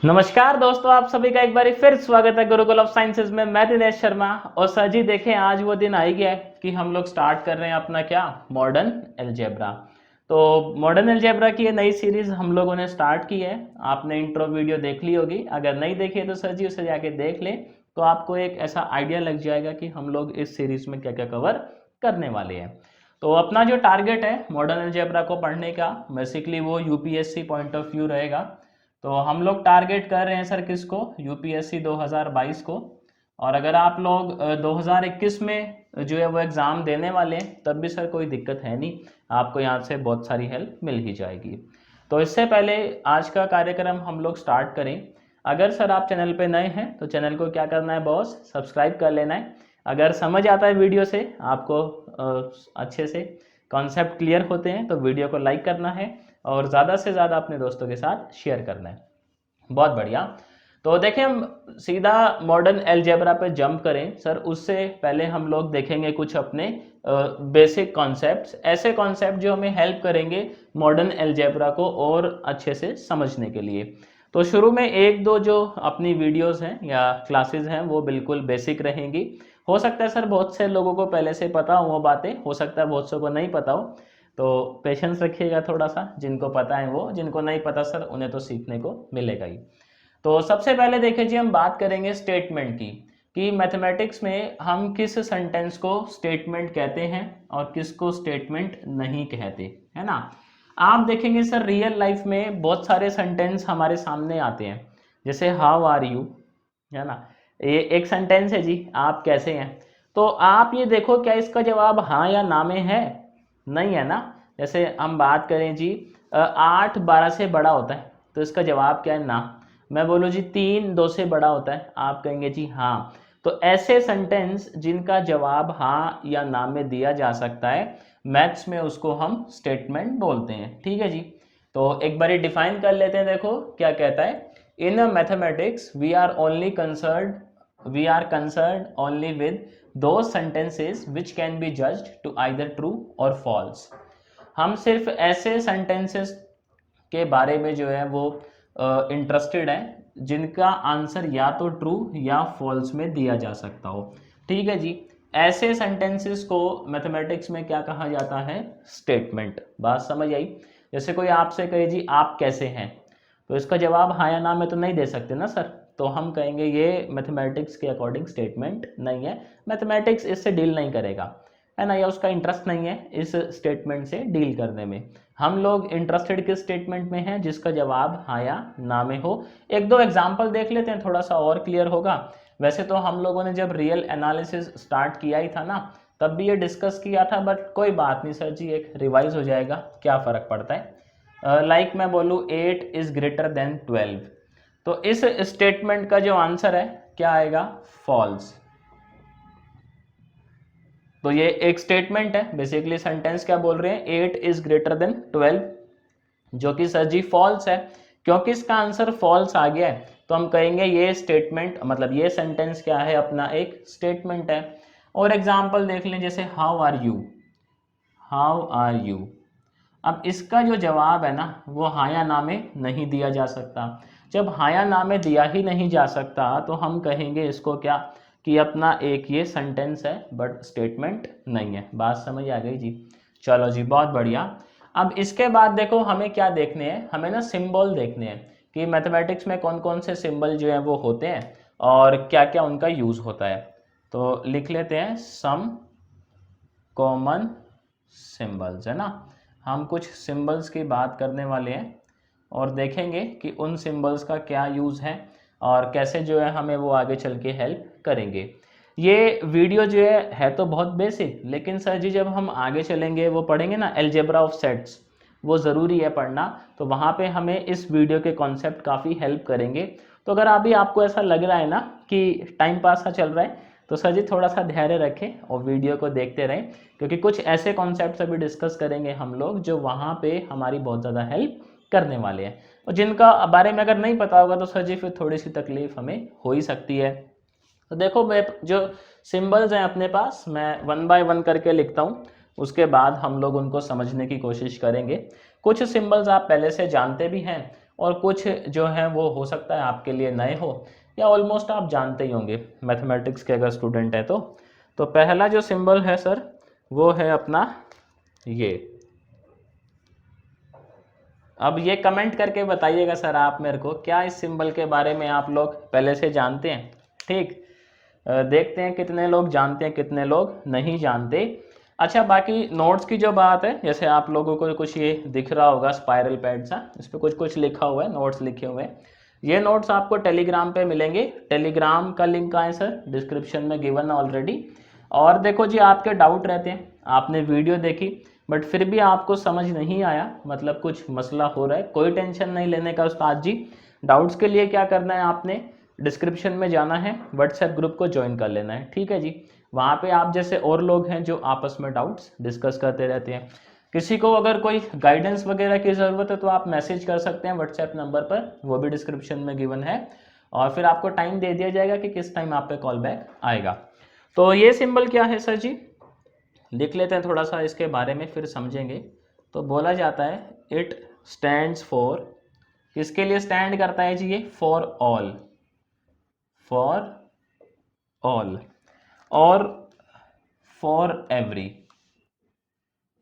नमस्कार दोस्तों, आप सभी का एक बार फिर स्वागत है गुरुकुल ऑफ साइंसेज में। मैं दिनेश शर्मा। और सर जी देखें, आज वो दिन आ ही गया है कि हम लोग स्टार्ट कर रहे हैं अपना क्या, मॉडर्न अलजेब्रा। तो मॉडर्न अलजेब्रा की ये नई सीरीज हम लोगों ने स्टार्ट की है। आपने इंट्रो वीडियो देख ली होगी, अगर नहीं देखी है तो सर जी उसे जाके देख लें, तो आपको एक ऐसा आइडिया लग जाएगा कि हम लोग इस सीरीज में क्या क्या कवर करने वाले हैं। तो अपना जो टारगेट है मॉडर्न अलजेब्रा को पढ़ने का, बेसिकली वो यूपीएससी पॉइंट ऑफ व्यू रहेगा। तो हम लोग टारगेट कर रहे हैं सर किसको, यूपीएससी 2022 को। और अगर आप लोग 2021 में जो है वो एग्ज़ाम देने वाले हैं, तब भी सर कोई दिक्कत है नहीं, आपको यहाँ से बहुत सारी हेल्प मिल ही जाएगी। तो इससे पहले आज का कार्यक्रम हम लोग स्टार्ट करें। अगर सर आप चैनल पे नए हैं तो चैनल को क्या करना है बॉस, सब्सक्राइब कर लेना है। अगर समझ आता है वीडियो से आपको अच्छे से कॉन्सेप्ट क्लियर होते हैं तो वीडियो को लाइक करना है और ज़्यादा से ज़्यादा अपने दोस्तों के साथ शेयर करना है। बहुत बढ़िया। तो देखें, हम सीधा मॉडर्न अलजेब्रा पे जंप करें सर, उससे पहले हम लोग देखेंगे कुछ अपने बेसिक कॉन्सेप्ट्स, ऐसे कॉन्सेप्ट जो हमें हेल्प करेंगे मॉडर्न अलजेब्रा को और अच्छे से समझने के लिए। तो शुरू में एक दो जो अपनी वीडियोस हैं या क्लासेस हैं वो बिल्कुल बेसिक रहेंगी। हो सकता है सर बहुत से लोगों को पहले से पता हो वो बातें, हो सकता है बहुत से को नहीं पता हो, तो पेशेंस रखिएगा थोड़ा सा। जिनको पता है वो, जिनको नहीं पता सर उन्हें तो सीखने को मिलेगा ही। तो सबसे पहले देखिए जी, हम बात करेंगे स्टेटमेंट की, कि मैथमेटिक्स में हम किस सेंटेंस को स्टेटमेंट कहते हैं और किसको स्टेटमेंट नहीं कहते, है ना। आप देखेंगे सर रियल लाइफ में बहुत सारे सेंटेंस हमारे सामने आते हैं, जैसे हाउ आर यू, है ना। ये एक सेंटेंस है जी, आप कैसे हैं। तो आप ये देखो, क्या इसका जवाब हाँ या ना में है? नहीं है ना। जैसे हम बात करें जी 8 12 से बड़ा होता है, तो इसका जवाब क्या है? ना। मैं बोलूँ जी 3 2 से बड़ा होता है, आप कहेंगे जी हाँ। तो ऐसे सेंटेंस जिनका जवाब हाँ या ना में दिया जा सकता है, मैथ्स में उसको हम स्टेटमेंट बोलते हैं। ठीक है जी। तो एक बार डिफाइन कर लेते हैं, देखो क्या कहता है। In mathematics we are concern only with those sentences which can be judged to either true or false। हम सिर्फ ऐसे sentences के बारे में जो है वो इंटरेस्टेड हैं जिनका आंसर या तो ट्रू या फॉल्स में दिया जा सकता हो। ठीक है जी। ऐसे सेंटेंसेस को मैथमेटिक्स में क्या कहा जाता है? स्टेटमेंट। बात समझ आई। जैसे कोई आपसे कहे जी आप कैसे हैं, तो इसका जवाब हाँ या ना में तो नहीं दे सकते ना सर, तो हम कहेंगे ये मैथमेटिक्स के अकॉर्डिंग स्टेटमेंट नहीं है, मैथमेटिक्स इससे डील नहीं करेगा, है ना, या उसका इंटरेस्ट नहीं है इस स्टेटमेंट से डील करने में। हम लोग इंटरेस्टेड किस स्टेटमेंट में हैं? जिसका जवाब हाँ या ना में हो। एक दो एग्जाम्पल देख लेते हैं, थोड़ा सा और क्लियर होगा। वैसे तो हम लोगों ने जब रियल एनालिसिस स्टार्ट किया ही था ना, तब भी ये डिस्कस किया था, बट कोई बात नहीं सर जी, एक रिवाइज हो जाएगा, क्या फ़र्क पड़ता है। लाइक मैं बोलूँ 8 इज ग्रेटर देन 12, तो इस स्टेटमेंट का जो आंसर है क्या आएगा? फॉल्स। तो ये एक स्टेटमेंट है, बेसिकली सेंटेंस क्या बोल रहे हैं, 8 इज ग्रेटर देन 12, जो कि सर जी फॉल्स है। क्योंकि इसका आंसर फॉल्स आ गया है, तो हम कहेंगे ये स्टेटमेंट, मतलब ये सेंटेंस क्या है, अपना एक स्टेटमेंट है। और एग्जांपल देख लें, जैसे how are you, how are you. अब इसका जो जवाब है ना, वो हाँ या ना में नहीं दिया जा सकता। जब हाँ या ना में दिया ही नहीं जा सकता, तो हम कहेंगे इसको क्या, कि अपना एक ये सेंटेंस है बट स्टेटमेंट नहीं है। बात समझ आ गई जी। चलो जी, बहुत बढ़िया। अब इसके बाद देखो हमें क्या देखने हैं, हमें ना सिंबल देखने हैं, कि मैथमेटिक्स में कौन कौन से सिंबल जो है वो होते हैं और क्या क्या उनका यूज़ होता है। तो लिख लेते हैं सम कॉमन सिंबल्स, है ना। हम कुछ सिंबल्स की बात करने वाले हैं और देखेंगे कि उन सिंबल्स का क्या यूज़ है और कैसे जो है हमें वो आगे चल के हेल्प करेंगे। ये वीडियो जो है तो बहुत बेसिक, लेकिन सर जी जब हम आगे चलेंगे वो पढ़ेंगे ना अलजेब्रा ऑफ सेट्स, वो ज़रूरी है पढ़ना, तो वहाँ पे हमें इस वीडियो के कॉन्सेप्ट काफ़ी हेल्प करेंगे। तो अगर अभी आपको ऐसा लग रहा है ना कि टाइम पास सा चल रहा है, तो सर जी थोड़ा सा धैर्य रखें और वीडियो को देखते रहें, क्योंकि कुछ ऐसे कॉन्सेप्ट्स अभी डिस्कस करेंगे हम लोग जो वहाँ पे हमारी बहुत ज़्यादा हेल्प करने वाले हैं, और जिनका बारे में अगर नहीं पता होगा तो सर जी फिर थोड़ी सी तकलीफ हमें हो ही सकती है। तो देखो, मैं जो सिंबल्स हैं अपने पास, मैं वन बाय वन करके लिखता हूँ, उसके बाद हम लोग उनको समझने की कोशिश करेंगे। कुछ सिंबल्स आप पहले से जानते भी हैं और कुछ जो है वो हो सकता है आपके लिए नए हो या ऑलमोस्ट आप जानते ही होंगे मैथमेटिक्स के अगर स्टूडेंट है तो पहला जो सिंबल है सर वो है अपना ये। अब ये कमेंट करके बताइएगा सर आप मेरे को, क्या इस सिंबल के बारे में आप लोग पहले से जानते हैं? ठीक, देखते हैं कितने लोग जानते हैं कितने लोग नहीं जानते। अच्छा, बाकी नोट्स की जो बात है, जैसे आप लोगों को कुछ ये दिख रहा होगा स्पाइरल पैड सा, इस पर कुछ कुछ लिखा हुआ है, नोट्स लिखे हुए हैं। ये नोट्स आपको टेलीग्राम पे मिलेंगे। टेलीग्राम का लिंक कहाँ है सर? डिस्क्रिप्शन में गिवन है ऑलरेडी। और देखो जी, आपके डाउट रहते हैं, आपने वीडियो देखी बट फिर भी आपको समझ नहीं आया, मतलब कुछ मसला हो रहा है, कोई टेंशन नहीं लेने का उस्ताद जी। डाउट्स के लिए क्या करना है, आपने डिस्क्रिप्शन में जाना है, व्हाट्सएप ग्रुप को ज्वाइन कर लेना है, ठीक है जी। वहाँ पे आप जैसे और लोग हैं जो आपस में डाउट्स डिस्कस करते रहते हैं। किसी को अगर कोई गाइडेंस वगैरह की ज़रूरत है तो आप मैसेज कर सकते हैं व्हाट्सएप नंबर पर, वो भी डिस्क्रिप्शन में गिवन है, और फिर आपको टाइम दे दिया जाएगा कि किस टाइम आप पे कॉल बैक आएगा। तो ये सिंबल क्या है सर जी? लिख लेते हैं थोड़ा सा इसके बारे में, फिर समझेंगे। तो बोला जाता है इट स्टैंड्स फॉर, किसके लिए स्टैंड करता है जी ये? फॉर ऑल, फॉर ऑल और फॉर एवरी।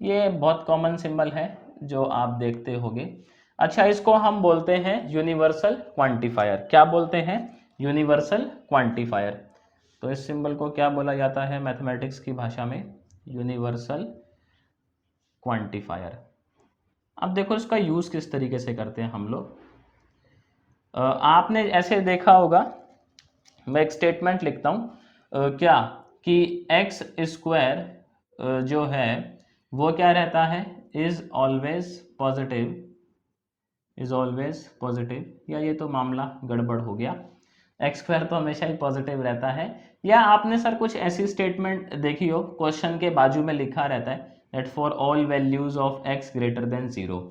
ये बहुत कॉमन सिंबल है जो आप देखते होंगे। अच्छा, इसको हम बोलते हैं यूनिवर्सल क्वांटिफायर। क्या बोलते हैं? Universal quantifier. तो इस सिंबल को क्या बोला जाता है मैथमेटिक्स की भाषा में? Universal quantifier. अब देखो इसका यूज़ किस तरीके से करते हैं हम लोग। आपने ऐसे देखा होगा, मैं एक स्टेटमेंट लिखता हूँ क्या कि एक्स स्क्वायर जो है वो क्या रहता है? Is always positive, is always positive, या ये तो मामला गड़बड़ हो गया, एक्स स्क्वायर तो हमेशा ही पॉजिटिव रहता है। या आपने सर कुछ ऐसी स्टेटमेंट देखी हो, क्वेश्चन के बाजू में लिखा रहता है that for all values of x greater than 0,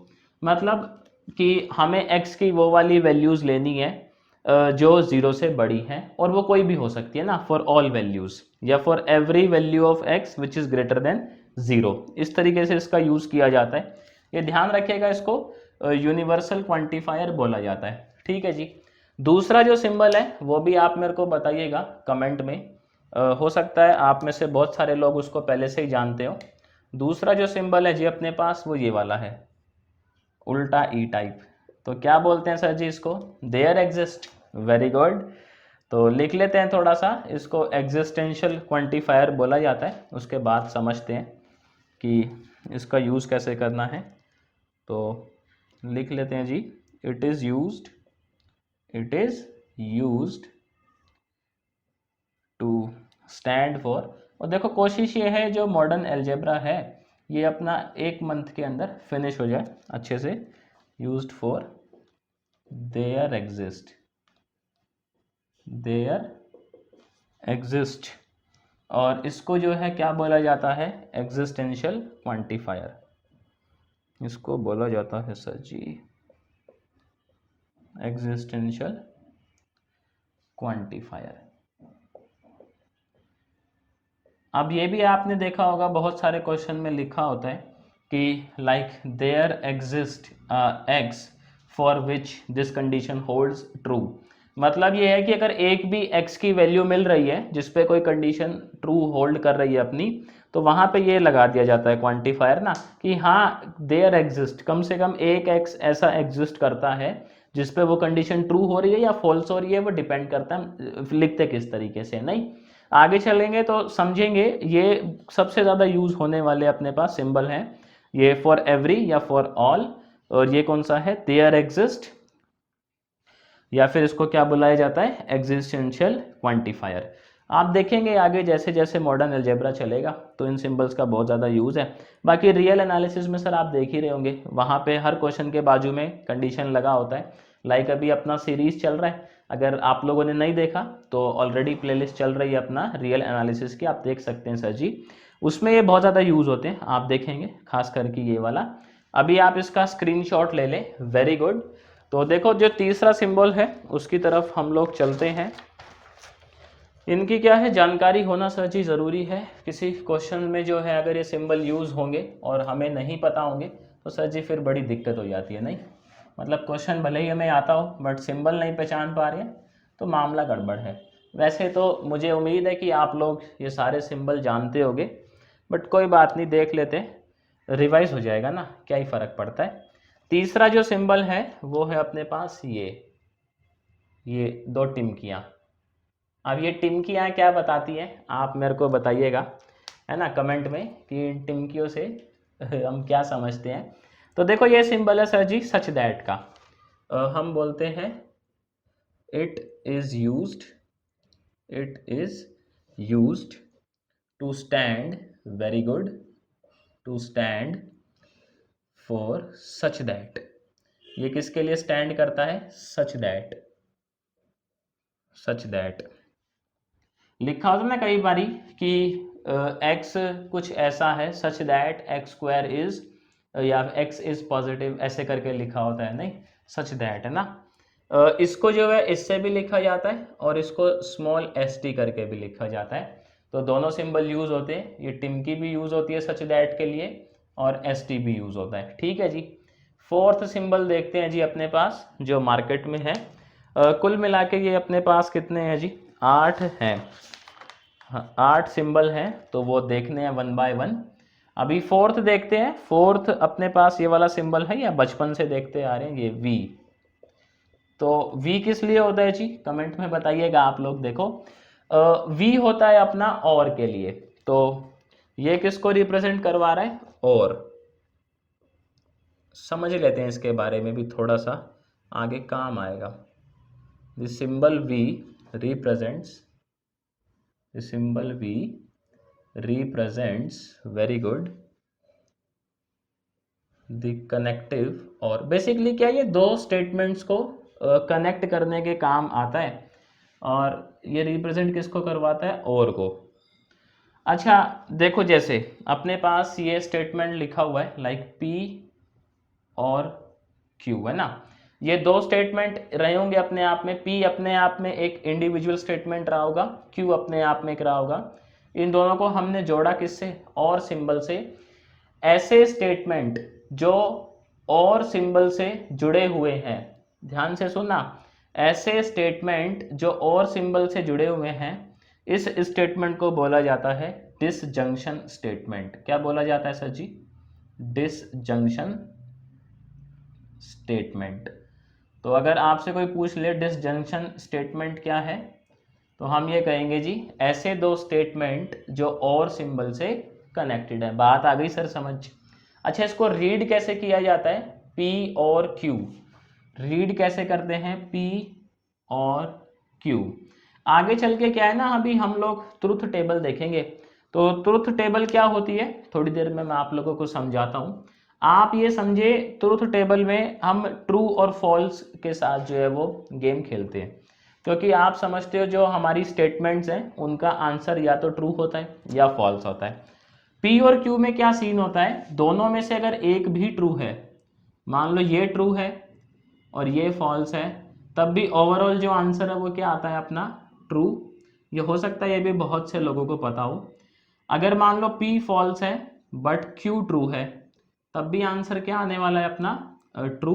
मतलब कि हमें एक्स की वो वाली वैल्यूज लेनी है जो 0 से बड़ी है, और वो कोई भी हो सकती है ना, फॉर ऑल वैल्यूज, या for every value of x which is greater than 0। इस तरीके से इसका यूज किया जाता है, ये ध्यान रखिएगा, इसको यूनिवर्सल क्वांटिफायर बोला जाता है, ठीक है जी। दूसरा जो सिंबल है वो भी आप मेरे को बताइएगा कमेंट में, हो सकता है आप में से बहुत सारे लोग उसको पहले से ही जानते हो। दूसरा जो सिंबल है जी अपने पास वो ये वाला है, उल्टा ई टाइप। तो क्या बोलते हैं सर जी इसको? There exist. Very good. तो लिख लेते हैं थोड़ा सा, इसको एग्जिस्टेंशियल क्वांटिफायर बोला जाता है। उसके बाद समझते हैं कि इसका यूज़ कैसे करना है। तो लिख लेते हैं जी, it is used, it is used to stand for. और देखो कोशिश ये है जो मॉडर्न अलजेब्रा है ये अपना 1 मंथ के अंदर फिनिश हो जाए अच्छे से। Used for there exist, there exist, और इसको जो है क्या बोला जाता है? एग्जिस्टेंशियल क्वांटिफायर, इसको बोला जाता है सर जी एग्जिस्टेंशियल क्वांटिफायर। अब ये भी आपने देखा होगा बहुत सारे क्वेश्चन में लिखा होता है कि like there exist x for which this condition holds true, मतलब ये है कि अगर एक भी x की वैल्यू मिल रही है जिस पे कोई कंडीशन ट्रू होल्ड कर रही है अपनी, तो वहां पे ये लगा दिया जाता है क्वांटिफायर ना, कि हाँ देयर एग्जिस्ट, कम से कम एक x ऐसा एग्जिस्ट करता है जिस पे वो कंडीशन ट्रू हो रही है या फॉल्स हो रही है, वो डिपेंड करता है लिखते किस तरीके से। नहीं, आगे चलेंगे तो समझेंगे। ये सबसे ज़्यादा यूज होने वाले अपने पास सिंबल हैं, ये फॉर एवरी या फॉर ऑल, और ये कौन सा है? देयर एग्जिस्ट, या फिर इसको क्या बुलाया जाता है? Existential quantifier. आप देखेंगे आगे जैसे जैसे मॉडर्न अलजेब्रा चलेगा तो इन सिंबल्स का बहुत ज़्यादा यूज़ है। बाकी रियल एनालिसिस में सर आप देख ही रहे होंगे, वहाँ पे हर क्वेश्चन के बाजू में कंडीशन लगा होता है। लाइक अभी अपना सीरीज चल रहा है, अगर आप लोगों ने नहीं देखा तो ऑलरेडी प्लेलिस्ट चल रही है अपना रियल एनालिसिस की, आप देख सकते हैं सर जी, उसमें ये बहुत ज़्यादा यूज़ होते हैं, आप देखेंगे खास करके ये वाला। अभी आप इसका स्क्रीनशॉट ले लें। Very good. तो देखो जो तीसरा सिंबल है उसकी तरफ हम लोग चलते हैं। इनकी क्या है जानकारी होना सर जी ज़रूरी है। किसी क्वेश्चन में जो है अगर ये सिंबल यूज़ होंगे और हमें नहीं पता होंगे तो सर जी फिर बड़ी दिक्कत हो जाती है। नहीं, मतलब क्वेश्चन भले ही हमें आता हो बट सिंबल नहीं पहचान पा रहे हैं तो मामला गड़बड़ है। वैसे तो मुझे उम्मीद है कि आप लोग ये सारे सिंबल जानते होंगे, बट कोई बात नहीं, देख लेते हैं, रिवाइज हो जाएगा ना, क्या ही फ़र्क पड़ता है। तीसरा जो सिंबल है वो है अपने पास ये दो टिमकियाँ। अब ये टिमकियाँ क्या बताती हैं आप मेरे को बताइएगा, है ना, कमेंट में कि इन टिमकियों से हम क्या समझते हैं। तो देखो ये सिंबल है सर जी सच दैट का। हम बोलते हैं it is used to stand, very good, to stand for such that. ये किसके लिए स्टैंड करता है? सच दैट लिखा होता है ना कई बारी कि एक्स कुछ ऐसा है, such that x square is, या एक्स इज पॉजिटिव, ऐसे करके लिखा होता है, नहीं, सच दैट है ना। इसको जो है इससे भी लिखा जाता है और इसको स्मॉल एस टी करके भी लिखा जाता है। तो दोनों सिंबल यूज होते हैं, ये टिमकी भी यूज होती है सच दैट के लिए और एस टी भी यूज होता है, ठीक है जी। फोर्थ सिंबल देखते हैं जी अपने पास जो मार्केट में है। कुल मिला के ये अपने पास कितने हैं जी? 8 हैं। हाँ, 8 सिंबल हैं, तो वो देखने हैं 1 बाय 1। अभी फोर्थ देखते हैं। फोर्थ अपने पास ये वाला सिंबल है या बचपन से देखते आ रहे हैं, ये वी। तो वी किस लिए होता है जी? कमेंट में बताइएगा आप लोग। देखो वी होता है अपना और के लिए, तो ये किसको रिप्रेजेंट करवा रहा है? और। समझ लेते हैं इसके बारे में भी थोड़ा सा, आगे काम आएगा। The symbol V represents, the symbol V represents, very good, the connective. और बेसिकली क्या, ये दो स्टेटमेंट्स को कनेक्ट करने के काम आता है और ये रिप्रेजेंट किसको करवाता है? और को। अच्छा देखो, जैसे अपने पास ये स्टेटमेंट लिखा हुआ है लाइक P और Q, है ना। ये दो स्टेटमेंट रहे होंगे अपने आप में। P अपने आप में एक इंडिविजुअल स्टेटमेंट रहा होगा, Q अपने आप में एक रहा होगा। इन दोनों को हमने जोड़ा किससे? और सिंबल से। ऐसे स्टेटमेंट जो और सिंबल से जुड़े हुए हैं, ध्यान से सुनना, ऐसे स्टेटमेंट जो और सिंबल से जुड़े हुए हैं, इस स्टेटमेंट को बोला जाता है डिसजंक्शन स्टेटमेंट। क्या बोला जाता है सर जी? Disjunction statement. तो अगर आपसे कोई पूछ ले डिसजंक्शन स्टेटमेंट क्या है, तो हम ये कहेंगे जी ऐसे दो स्टेटमेंट जो और सिंबल से कनेक्टेड है। बात आ गई सर समझ? अच्छा, इसको रीड कैसे किया जाता है? P और Q रीड कैसे करते हैं? P और Q। आगे चल के क्या है ना, अभी हम लोग ट्रुथ टेबल देखेंगे। तो ट्रुथ टेबल क्या होती है थोड़ी देर में मैं आप लोगों को समझाता हूँ। आप ये समझे, ट्रुथ टेबल में हम ट्रू और फॉल्स के साथ जो है वो गेम खेलते हैं, क्योंकि आप समझते हो जो हमारी स्टेटमेंट्स हैं उनका आंसर या तो ट्रू होता है या फॉल्स होता है। पी और क्यू में क्या सीन होता है, दोनों में से अगर एक भी ट्रू है, मान लो ये ट्रू है और ये फॉल्स है, तब भी ओवरऑल जो आंसर है वो क्या आता है अपना? ट्रू। ये हो सकता है ये भी बहुत से लोगों को पता हो। अगर मान लो P फॉल्स है बट Q ट्रू है, तब भी आंसर क्या आने वाला है अपना? ट्रू।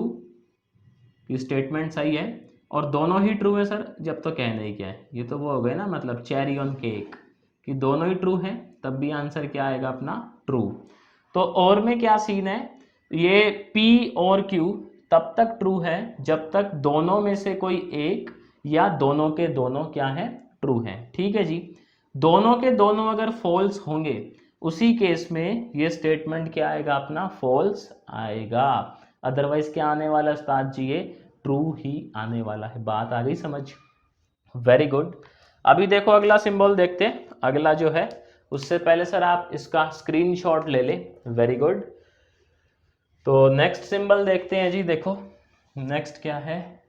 कि स्टेटमेंट सही है और दोनों ही ट्रू है सर, जब तो कहना ही क्या है, ये तो वो हो गए ना, मतलब चेरी ऑन केक, कि दोनों ही ट्रू है तब भी आंसर क्या आएगा अपना? ट्रू। तो और में क्या सीन है, ये P और Q तब तक ट्रू है जब तक दोनों में से कोई एक या दोनों के दोनों क्या है? ट्रू है, ठीक है जी। दोनों के दोनों अगर फॉल्स होंगे, उसी केस में ये स्टेटमेंट क्या आएगा अपना? फॉल्स आएगा। अदरवाइज क्या आने वाला उस्ताद जी? ये ट्रू ही आने वाला है। बात आ गई समझ? Very good. अभी देखो अगला सिंबल देखते हैं। अगला जो है, उससे पहले सर आप इसका स्क्रीनशॉट ले ले। Very good. तो नेक्स्ट सिंबल देखते हैं जी। देखो नेक्स्ट क्या है,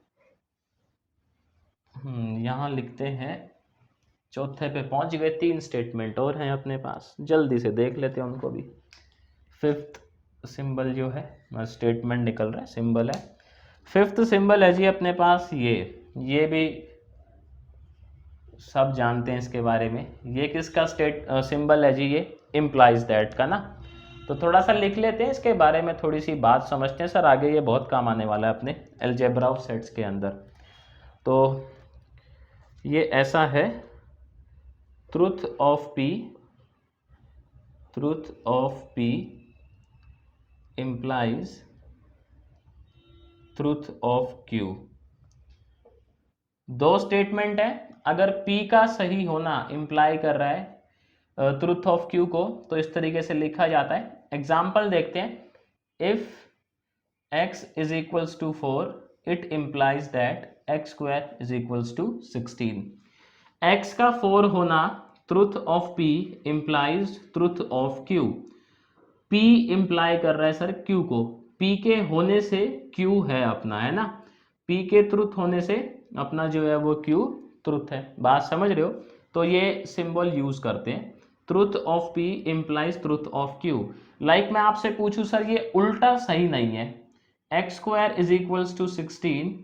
यहाँ लिखते हैं, चौथे पे पहुंच गए। 3 स्टेटमेंट और हैं अपने पास, जल्दी से देख लेते हैं उनको भी। फिफ्थ सिंबल जो है, स्टेटमेंट निकल रहा है, सिंबल है। फिफ्थ सिंबल है जी अपने पास ये भी सब जानते हैं इसके बारे में। ये किसका सिंबल है जी? ये इम्प्लाइज दैट का ना। तो थोड़ा सा लिख लेते हैं इसके बारे में, थोड़ी सी बात समझते हैं सर, आगे ये बहुत काम आने वाला है अपने अलजेब्रा ऑफ सेट्स के अंदर। तो ये ऐसा है, truth of P implies truth of Q। दो स्टेटमेंट है, अगर P का सही होना इंप्लाई कर रहा है ट्रूथ ऑफ Q को, तो इस तरीके से लिखा जाता है। एग्जाम्पल देखते हैं। If x is equals to 4, it implies that x square is equals to 16। x का 4 होना truth of P implies truth of Q। P imply कर रहा है सर Q को, P के होने से Q है अपना, है ना, P के ट्रूथ होने से अपना जो है वो Q ट्रूथ है। बात समझ रहे हो? तो ये सिंबल यूज करते हैं, truth of P implies truth of Q। Like मैं आपसे पूछूं सर ये उल्टा सही नहीं है, x square is equals to 16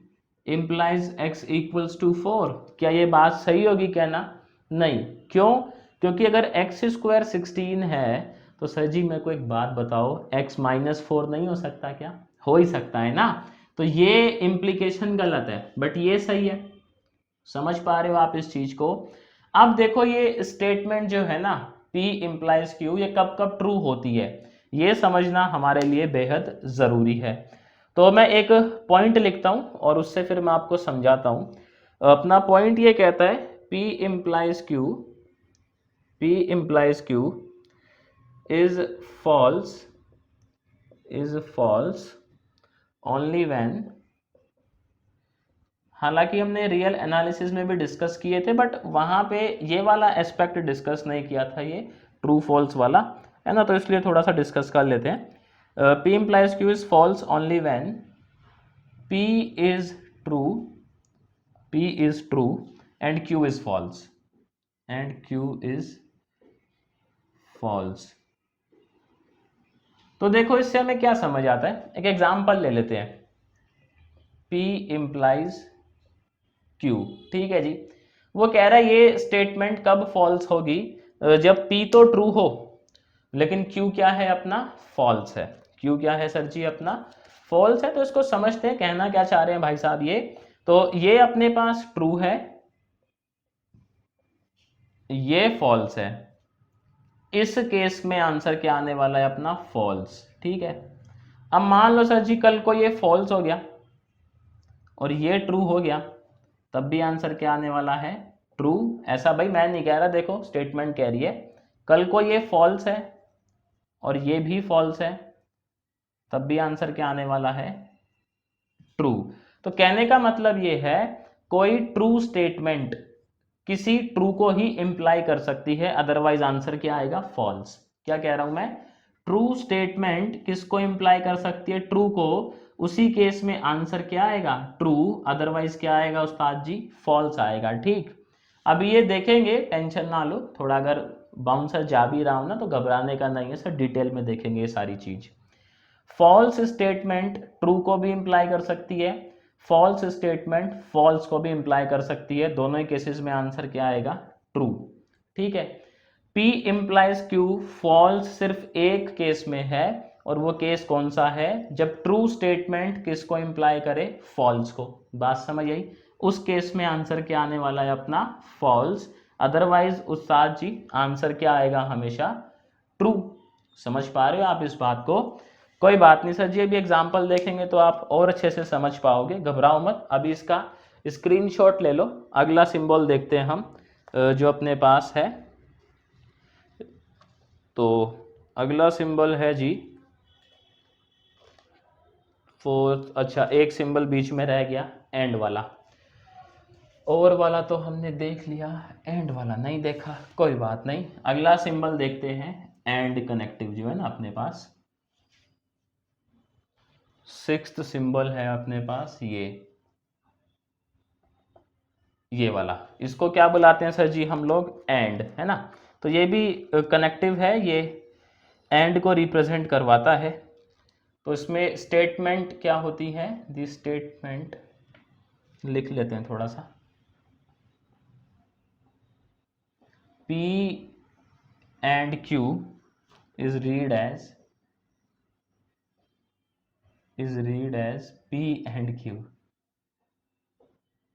implies x equals to 4, क्या ये बात सही होगी कहना? नहीं। क्यों? क्योंकि अगर एक्स स्क्वायर 16 है तो सर जी मेरे को एक बात बताओ, x माइनस 4 नहीं हो सकता क्या? हो ही सकता है ना। तो ये इम्प्लीकेशन गलत है, बट ये सही है। समझ पा रहे हो आप इस चीज को? अब देखो ये स्टेटमेंट जो है ना, P इम्प्लाइज Q, ये कब कब ट्रू होती है ये समझना हमारे लिए बेहद जरूरी है। तो मैं एक पॉइंट लिखता हूं और उससे फिर मैं आपको समझाता हूं। अपना पॉइंट ये कहता है P implies Q is false only when, हालांकि हमने रियल एनालिसिस में भी डिस्कस किए थे, बट वहां पे ये वाला एस्पेक्ट डिस्कस नहीं किया था, ये ट्रू फॉल्स वाला, है ना, तो इसलिए थोड़ा सा डिस्कस कर लेते हैं। P implies Q is false only when P is true and Q is false, तो देखो इससे हमें क्या समझ आता है, एक एग्जांपल ले लेते हैं। P implies Q, ठीक है जी। वो कह रहा है ये स्टेटमेंट कब फॉल्स होगी? जब P तो ट्रू हो लेकिन Q क्या है अपना? फॉल्स है। Q क्या है सर जी? अपना फॉल्स है। तो इसको समझते हैं, कहना क्या चाह रहे हैं भाई साहब ये। तो ये अपने पास ट्रू है, ये फॉल्स है, इस केस में आंसर क्या आने वाला है अपना? फॉल्स, ठीक है। अब मान लो सर जी कल को ये फॉल्स हो गया और ये ट्रू हो गया, तब भी आंसर क्या आने वाला है? ट्रू। ऐसा भाई मैं नहीं कह रहा, देखो स्टेटमेंट कह रही है कल को ये फॉल्स है और ये भी फॉल्स है, तब भी आंसर क्या आने वाला है? ट्रू। तो कहने का मतलब ये है कोई ट्रू स्टेटमेंट किसी ट्रू को ही इंप्लाई कर सकती है, अदरवाइज आंसर क्या आएगा? फॉल्स। क्या कह रहा हूं मैं? ट्रू स्टेटमेंट किसको इंप्लाई कर सकती है? ट्रू को। उसी केस में आंसर क्या आएगा? ट्रू। अदरवाइज क्या आएगा उस्ताद जी? फॉल्स आएगा। ठीक, अब ये देखेंगे, टेंशन ना लो, थोड़ा अगर बाउंसर जा भी रहा हूं ना तो घबराने का नहीं है सर, डिटेल में देखेंगे ये सारी चीज। फॉल्स स्टेटमेंट ट्रू को भी इंप्लाई कर सकती है, फॉल्स स्टेटमेंट फॉल्स को भी इंप्लाई कर सकती है, दोनों ही केसेस में आंसर क्या आएगा? ट्रू। ठीक है। P इंप्लाइज Q फॉल्स सिर्फ एक केस में है, और वो केस कौन सा है? जब ट्रू स्टेटमेंट किसको इंप्लाई करे? फॉल्स को। बात समझ आई? उस केस में आंसर क्या आने वाला है अपना? फॉल्स। अदरवाइज उस्ताद जी आंसर क्या आएगा? हमेशा ट्रू। समझ पा रहे हो आप इस बात को? कोई बात नहीं सर जी, अभी एग्जाम्पल देखेंगे तो आप और अच्छे से समझ पाओगे, घबराओ मत। अभी इसका स्क्रीनशॉट ले लो। अगला सिंबल देखते हैं हम जो अपने पास है। तो अगला सिंबल है जी फोर्थ। अच्छा, एक सिंबल बीच में रह गया, एंड वाला। और वाला तो हमने देख लिया, एंड वाला नहीं देखा, कोई बात नहीं। अगला सिंबल देखते हैं, एंड कनेक्टिव जो है ना अपने पास। सिक्स्थ सिंबल है अपने पास ये वाला। इसको क्या बुलाते हैं सर जी हम लोग? एंड, है ना। तो ये भी कनेक्टिव है, ये एंड को रिप्रेजेंट करवाता है। तो इसमें स्टेटमेंट क्या होती है? दी स्टेटमेंट लिख लेते हैं थोड़ा सा। P and Q is read as is read as P and Q।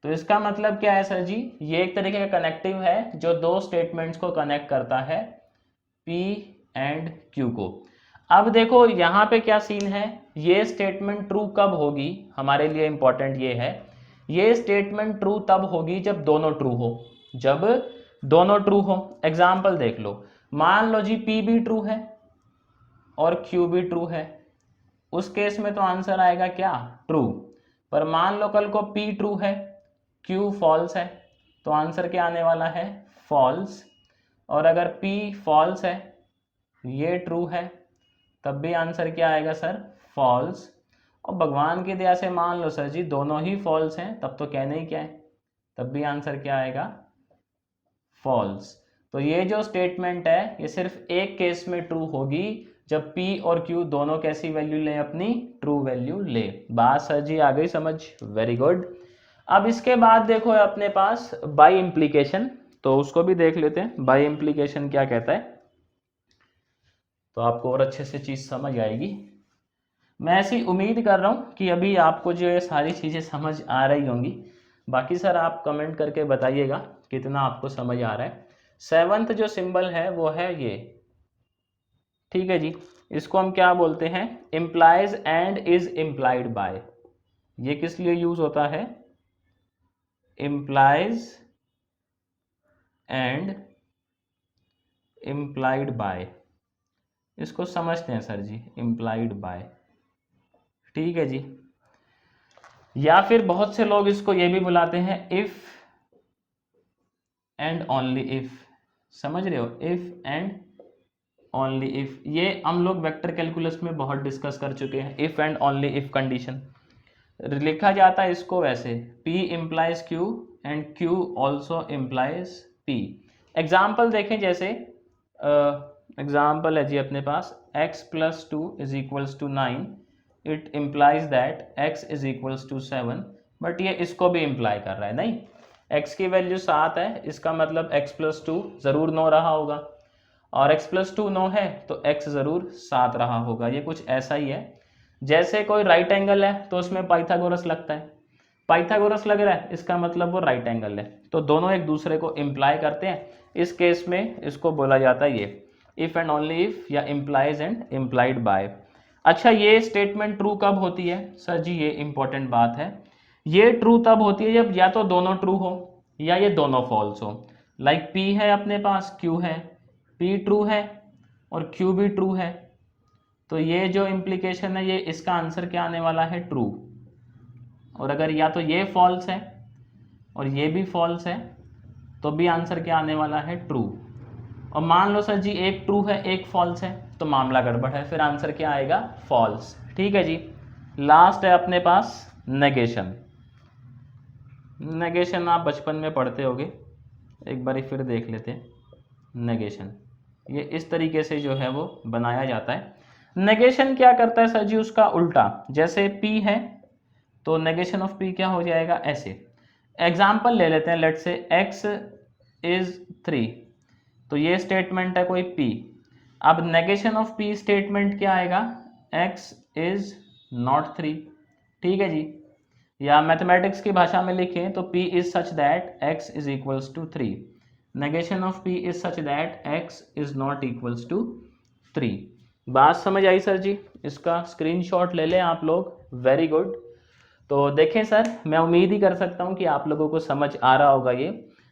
तो इसका मतलब क्या है सर जी, ये एक तरीके का कनेक्टिव है जो दो स्टेटमेंट्स को कनेक्ट करता है, P एंड Q को। अब देखो यहाँ पे क्या सीन है, ये स्टेटमेंट ट्रू कब होगी, हमारे लिए इंपॉर्टेंट ये है, ये स्टेटमेंट ट्रू तब होगी जब दोनों ट्रू हो, जब दोनों ट्रू हो। एग्जाम्पल देख लो, मान लो जी P भी ट्रू है और Q भी ट्रू है, उस केस में तो आंसर आएगा क्या, ट्रू। पर मान लो कल को P ट्रू है, Q फॉल्स है, तो आंसर क्या आने वाला है, फॉल्स। और अगर P फॉल्स है, ये ट्रू है, तब भी आंसर क्या आएगा सर, फॉल्स। और भगवान की दया से मान लो सर जी दोनों ही फॉल्स हैं, तब तो कहना ही क्या है, तब भी आंसर क्या आएगा, फॉल्स। तो ये जो स्टेटमेंट है ये सिर्फ एक केस में ट्रू होगी, जब P और Q दोनों कैसी वैल्यू ले, अपनी ट्रू वैल्यू ले। बात सर जी आ गई समझ, वेरी गुड। अब इसके बाद देखो अपने पास बाय इम्प्लीकेशन, तो उसको भी देख लेते हैं, बाय इम्प्लीकेशन क्या कहता है, तो आपको और अच्छे से चीज़ समझ आएगी। मैं ऐसी उम्मीद कर रहा हूँ कि अभी आपको जो ये सारी चीज़ें समझ आ रही होंगी। बाकी सर आप कमेंट करके बताइएगा कितना आपको समझ आ रहा है। 7th जो सिंबल है वो है ये, ठीक है जी, इसको हम क्या बोलते हैं, implies and is implied by. ये किस लिए यूज होता है, इम्प्लाइज एंड इम्प्लाइड बाय, इसको समझते हैं सर जी, इम्प्लाइड बाय, ठीक है जी। या फिर बहुत से लोग इसको ये भी बुलाते हैं इफ एंड ओनली इफ, समझ रहे हो, इफ एंड ओनली इफ। ये हम लोग वेक्टर कैलकुलस में बहुत डिस्कस कर चुके हैं, if and only if condition. लिखा जाता है इसको वैसे, P implies Q and Q also implies P। Example देखें, जैसे एग्जाम्पल है जी अपने पास x + 2 = 9, it implies that x = 7, but ये इसको भी इम्प्लाई कर रहा है, नहीं, x की वैल्यू 7 है, इसका मतलब x + 2 ज़रूर 9 रहा होगा, और x + 2 9 है तो x ज़रूर 7 रहा होगा। ये कुछ ऐसा ही है, जैसे कोई राइट एंगल है तो उसमें पाइथागोरस लगता है, पाइथागोरस लग रहा है इसका मतलब वो राइट एंगल है, तो दोनों एक दूसरे को इम्प्लाई करते हैं। इस केस में इसको बोला जाता है ये इफ एंड ओनली इफ, या इम्प्लाइज एंड इम्प्लाइड बाय। अच्छा, ये स्टेटमेंट ट्रू कब होती है सर जी, ये इंपॉर्टेंट बात है, ये ट्रू तब होती है जब या तो दोनों ट्रू हो या ये दोनों फॉल्स हो। लाइक P है अपने पास, Q है, P ट्रू है और Q भी ट्रू है, तो ये जो इम्प्लीकेशन है ये इसका आंसर क्या आने वाला है, ट्रू। और अगर या तो ये फॉल्स है और ये भी फॉल्स है, तो भी आंसर क्या आने वाला है, ट्रू। और मान लो सर जी एक ट्रू है एक फॉल्स है, तो मामला गड़बड़ है, फिर आंसर क्या आएगा, फॉल्स, ठीक है जी। लास्ट है अपने पास नेगेशन। नेगेशन आप बचपन में पढ़ते होगे, एक बार फिर देख लेते हैं। नेगेशन ये इस तरीके से जो है वो बनाया जाता है। नेगेशन क्या करता है सर जी, उसका उल्टा, जैसे P है तो नेगेशन ऑफ P क्या हो जाएगा, ऐसे। एग्जाम्पल ले लेते हैं, लेट से x = 3, तो ये स्टेटमेंट है कोई P। अब नेगेशन ऑफ P स्टेटमेंट क्या आएगा, x = 3, ठीक है जी। या मैथमेटिक्स की भाषा में लिखें तो P is such that x = 3, negation of P is such that x ≠ 3। बात समझ आई सर जी, इसका स्क्रीनशॉट ले लें आप लोग, वेरी गुड। तो देखें सर, मैं उम्मीद ही कर सकता हूँ कि आप लोगों को समझ आ रहा होगा ये।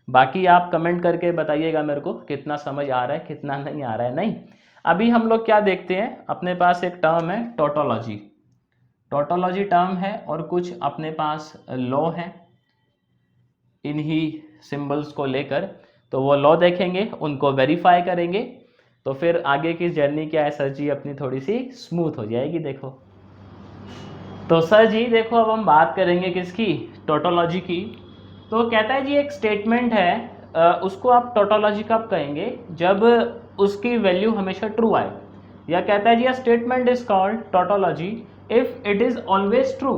बाकी आप कमेंट करके बताइएगा मेरे को कितना समझ आ रहा है कितना नहीं आ रहा है। नहीं, अभी हम लोग क्या देखते हैं, अपने पास एक टर्म है टोटोलॉजी, टोटोलॉजी टर्म है, और कुछ अपने पास लॉ है इन्हीं सिंबल्स को लेकर, तो वो लॉ देखेंगे, उनको वेरीफाई करेंगे, तो फिर आगे की जर्नी क्या है सर जी, अपनी थोड़ी सी स्मूथ हो जाएगी। देखो तो सर जी देखो, अब हम बात करेंगे किसकी, टोटोलॉजी की। तो कहता है जी एक स्टेटमेंट है, उसको आप टोटोलॉजी कब कहेंगे, जब उसकी वैल्यू हमेशा ट्रू आए। या कहता है जी statement is called tautology if it is always true,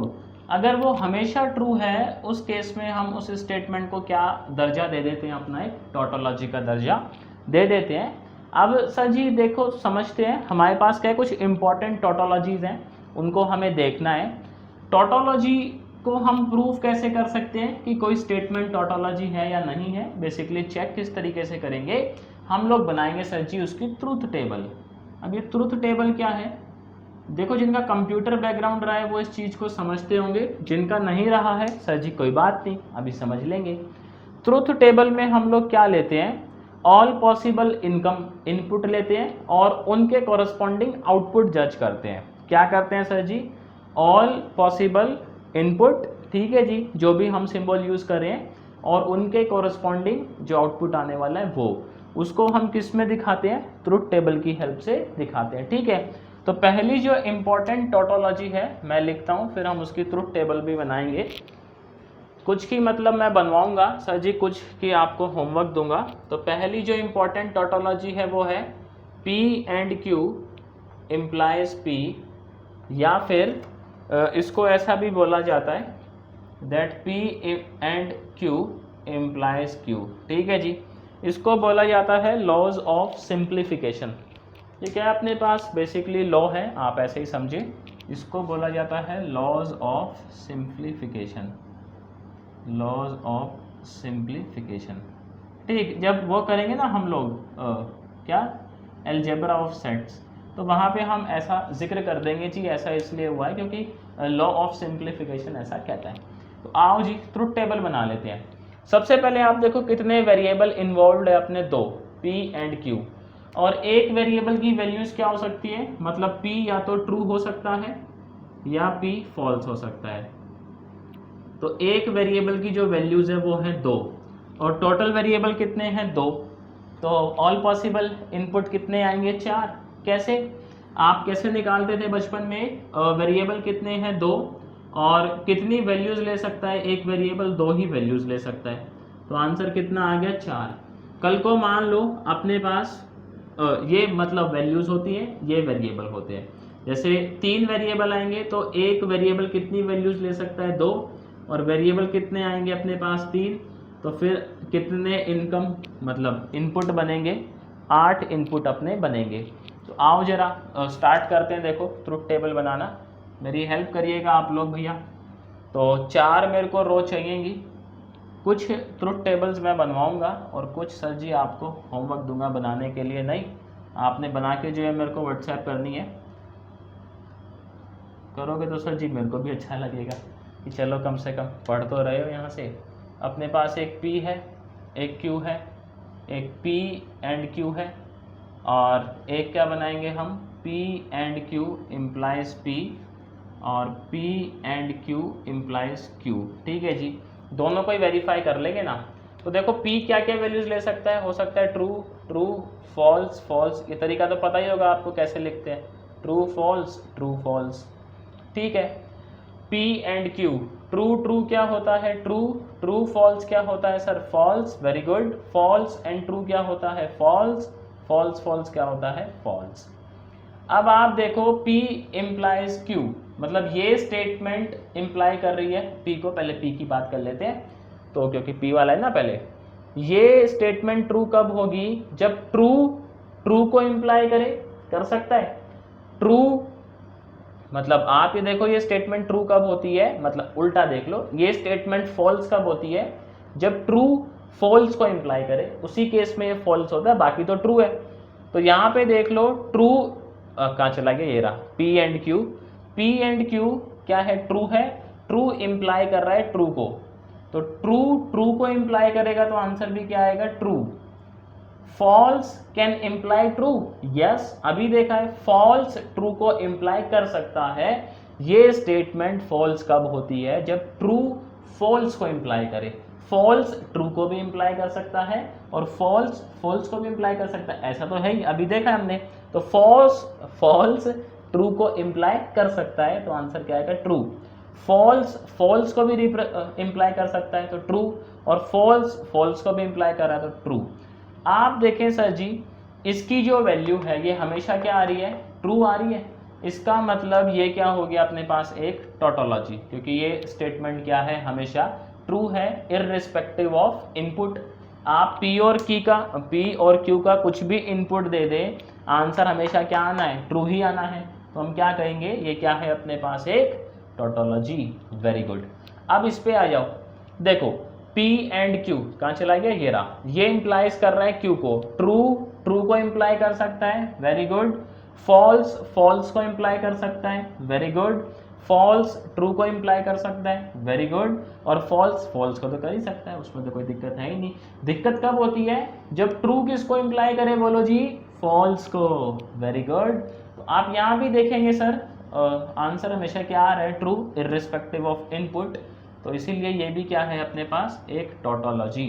अगर वो हमेशा ट्रू है उस केस में हम उस स्टेटमेंट को क्या दर्जा दे देते हैं, अपना एक टोटोलॉजी का दर्जा दे देते हैं। अब सर जी देखो समझते हैं, हमारे पास क्या कुछ इंपॉर्टेंट टोटोलॉजीज हैं, उनको हमें देखना है। टोटोलॉजी को हम प्रूफ कैसे कर सकते हैं कि कोई स्टेटमेंट टोटोलॉजी है या नहीं है? बेसिकली चेक किस तरीके से करेंगे, हम लोग बनाएंगे सर जी उसकी ट्रूथ टेबल। अब ये ट्रूथ टेबल क्या है? देखो, जिनका कंप्यूटर बैकग्राउंड रहा है वो इस चीज़ को समझते होंगे, जिनका नहीं रहा है सर जी कोई बात नहीं, अभी समझ लेंगे। ट्रूथ टेबल में हम लोग क्या लेते हैं, ऑल पॉसिबल इनकम इनपुट लेते हैं और उनके कॉरस्पॉन्डिंग आउटपुट जज करते हैं। क्या करते हैं सर जी? ऑल पॉसिबल इनपुट, ठीक है जी, जो भी हम सिंबल यूज़ करें, और उनके कॉरस्पॉन्डिंग जो आउटपुट आने वाला है वो, उसको हम किस में दिखाते हैं? ट्रूथ टेबल की हेल्प से दिखाते हैं, ठीक है। तो पहली जो इम्पोर्टेंट टोटोलॉजी है मैं लिखता हूँ, फिर हम उसकी ट्रूथ टेबल भी बनाएंगे। कुछ की मतलब मैं बनवाऊंगा सर जी, कुछ की आपको होमवर्क दूंगा। तो पहली जो इम्पोर्टेंट टोटोलॉजी है वो है P and Q implies P, या फिर इसको ऐसा भी बोला जाता है that P and Q implies Q, ठीक है जी। इसको बोला जाता है लॉज ऑफ सिंप्लीफिकेशन। ये क्या है अपने पास? बेसिकली लॉ है, आप ऐसे ही समझे। इसको बोला जाता है laws of simplification, laws of simplification, ठीक। जब वो करेंगे ना हम लोग क्या, अलजेब्रा ऑफ सेट्स, तो वहाँ पे हम ऐसा जिक्र कर देंगे जी, ऐसा इसलिए हुआ है क्योंकि लॉ ऑफ सिंप्लीफिकेशन ऐसा कहता है। तो आओ जी ट्रूथ टेबल बना लेते हैं। सबसे पहले आप देखो कितने वेरिएबल इन्वॉल्व है अपने, दो, P एंड Q, और एक वेरिएबल की वैल्यूज क्या हो सकती है, मतलब P या तो ट्रू हो सकता है या P फॉल्स हो सकता है। तो एक वेरिएबल की जो वैल्यूज है वो है 2, और टोटल वेरिएबल कितने हैं? 2। तो ऑल पॉसिबल इनपुट कितने आएंगे? 4। कैसे? आप कैसे निकालते थे बचपन में? वेरिएबल कितने हैं? 2, और कितनी वैल्यूज ले सकता है एक वेरिएबल? 2 ही वैल्यूज ले सकता है। तो आंसर कितना आ गया? 4। कल को मान लो अपने पास ये मतलब वैल्यूज होती हैं, ये वेरिएबल होते हैं। जैसे 3 वेरिएबल आएंगे तो एक वेरिएबल कितनी वैल्यूज ले सकता है? 2, और वेरिएबल कितने आएंगे अपने पास? 3। तो फिर कितने इनकम मतलब इनपुट बनेंगे? 8 इनपुट अपने बनेंगे। तो आओ जरा स्टार्ट करते हैं। देखो ट्रूथ टेबल बनाना, मेरी हेल्प करिएगा आप लोग भैया। तो 4 मेरे को रो चाहिएगी। कुछ ट्रूथ टेबल्स मैं बनवाऊंगा और कुछ सर जी आपको होमवर्क दूंगा बनाने के लिए। नहीं, आपने बना के जो है मेरे को व्हाट्सएप करनी है। करोगे तो सर जी मेरे को भी अच्छा लगेगा कि चलो कम से कम पढ़ तो रहे हो यहाँ से। अपने पास एक P है, एक Q है, एक P एंड Q है, और एक क्या बनाएंगे हम? P and Q implies P, और P and Q implies Q, ठीक है जी। दोनों को ही वेरीफाई कर लेंगे ना। तो देखो P क्या क्या वैल्यूज ले सकता है? हो सकता है ट्रू ट्रू, फॉल्स फॉल्स, ये तरीका तो पता ही होगा आपको कैसे लिखते हैं, ट्रू फॉल्स, ठीक है। P and Q, true true क्या होता है? ट्रू। ट्रू फॉल्स क्या होता है sir? False, very good. False and true क्या होता है? फॉल्स। फॉल्स क्या होता है? फॉल्स। अब आप देखो P इम्प्लाइज Q, मतलब ये स्टेटमेंट इम्प्लाई कर रही है P को। पहले P की बात कर लेते हैं, तो क्योंकि P वाला है ना पहले। ये स्टेटमेंट ट्रू कब होगी? जब ट्रू ट्रू को इम्प्लाई करे, कर सकता है ट्रू। मतलब आप ये देखो, ये स्टेटमेंट ट्रू कब होती है, मतलब उल्टा देख लो, ये स्टेटमेंट फॉल्स कब होती है? जब ट्रू फॉल्स को इम्प्लाई करे, उसी केस में ये फॉल्स होता है, बाकी तो ट्रू है। तो यहाँ पे देख लो ट्रू कहाँ चला गया, ये रहा P and Q। P and Q क्या है? ट्रू है। ट्रू इम्प्लाई कर रहा है ट्रू को, तो ट्रू ट्रू को इम्प्लाई करेगा तो आंसर भी क्या आएगा? True. False can imply true, yes, अभी देखा है फॉल्स ट्रू को इम्प्लाई कर सकता है। ये स्टेटमेंट फॉल्स कब होती है? जब ट्रू फॉल्स को इम्प्लाई करे। फॉल्स ट्रू को भी इम्प्लाई कर सकता है और फॉल्स फॉल्स को भी इम्प्लाई कर सकता है, ऐसा तो है ही, अभी देखा हमने। तो फॉल्स ट्रू को इम्प्लाई कर सकता है, तो आंसर क्या आएगा? ट्रू। फॉल्स को भी इम्प्लाई कर सकता है तो ट्रू, और फॉल्स को भी इम्प्लाई कर रहा है तो ट्रू। आप देखें सर जी, इसकी जो वैल्यू है ये हमेशा क्या आ रही है? ट्रू आ रही है। इसका मतलब ये क्या हो गया अपने पास? एक टोटोलॉजी, क्योंकि ये स्टेटमेंट क्या है? हमेशा ट्रू है, इररिस्पेक्टिव ऑफ इनपुट। आप P और Q का कुछ भी इनपुट दे दें, आंसर हमेशा क्या आना है? ट्रू ही आना है। तो हम क्या कहेंगे, ये क्या है अपने पास, एक टोटोलॉजी। Very good. अब इस पे आ जाओ, देखो P एंड Q कहाँ चला गया, ये रहा, ये इंप्लाइज कर रहा है Q को, ट्रू ट्रू को इंप्लाई कर सकता है, वेरी गुड। फॉल्स फॉल्स को इंप्लाई कर सकता है, वेरी गुड। फॉल्स ट्रू को इंप्लाई कर सकता है, वेरी गुड। और फॉल्स फॉल्स को तो कर ही सकता है, उसमें तो कोई दिक्कत है ही नहीं। दिक्कत कब होती है, जब ट्रू किसको इंप्लाई करे, बोलो जी, फॉल्स को, वेरी गुड। तो आप यहाँ भी देखेंगे सर आंसर हमेशा क्या आ रहा है, ट्रू इर्रिस्पेक्टिव ऑफ इनपुट। तो इसीलिए ये भी क्या है अपने पास, एक टोटोलॉजी।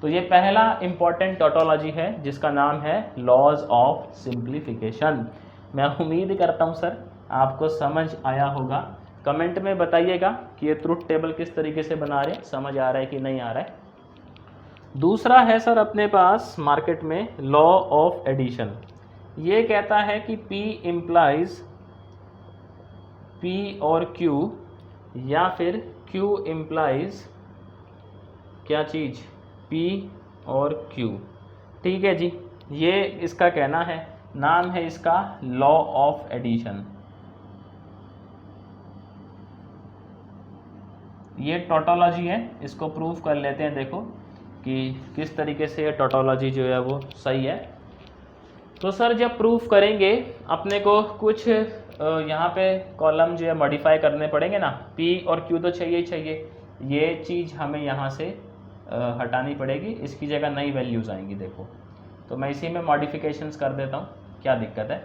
तो ये पहला इंपॉर्टेंट टोटोलॉजी है जिसका नाम है लॉज ऑफ सिंप्लीफिकेशन। मैं उम्मीद करता हूँ सर आपको समझ आया होगा। कमेंट में बताइएगा कि ये ट्रुथ टेबल किस तरीके से बना रहे हैं, समझ आ रहा है कि नहीं आ रहा है। दूसरा है सर अपने पास मार्केट में लॉ ऑफ एडिशन। ये कहता है कि P इम्प्लाइज P और Q, या फिर Q इम्प्लाइज क्या चीज़, P और Q। ठीक है जी, ये इसका कहना है, नाम है इसका लॉ ऑफ एडिशन। ये टोटोलॉजी है, इसको प्रूफ कर लेते हैं, देखो कि किस तरीके से ये टोटोलॉजी जो है वो सही है। तो सर जब प्रूफ करेंगे अपने को कुछ यहाँ पे कॉलम जो है मॉडिफाई करने पड़ेंगे ना, P और Q तो चाहिए ही चाहिए, ये चीज़ हमें यहाँ से हटानी पड़ेगी, इसकी जगह नई वैल्यूज़ आएंगी। देखो तो मैं इसी में मॉडिफिकेशंस कर देता हूँ, क्या दिक्कत है,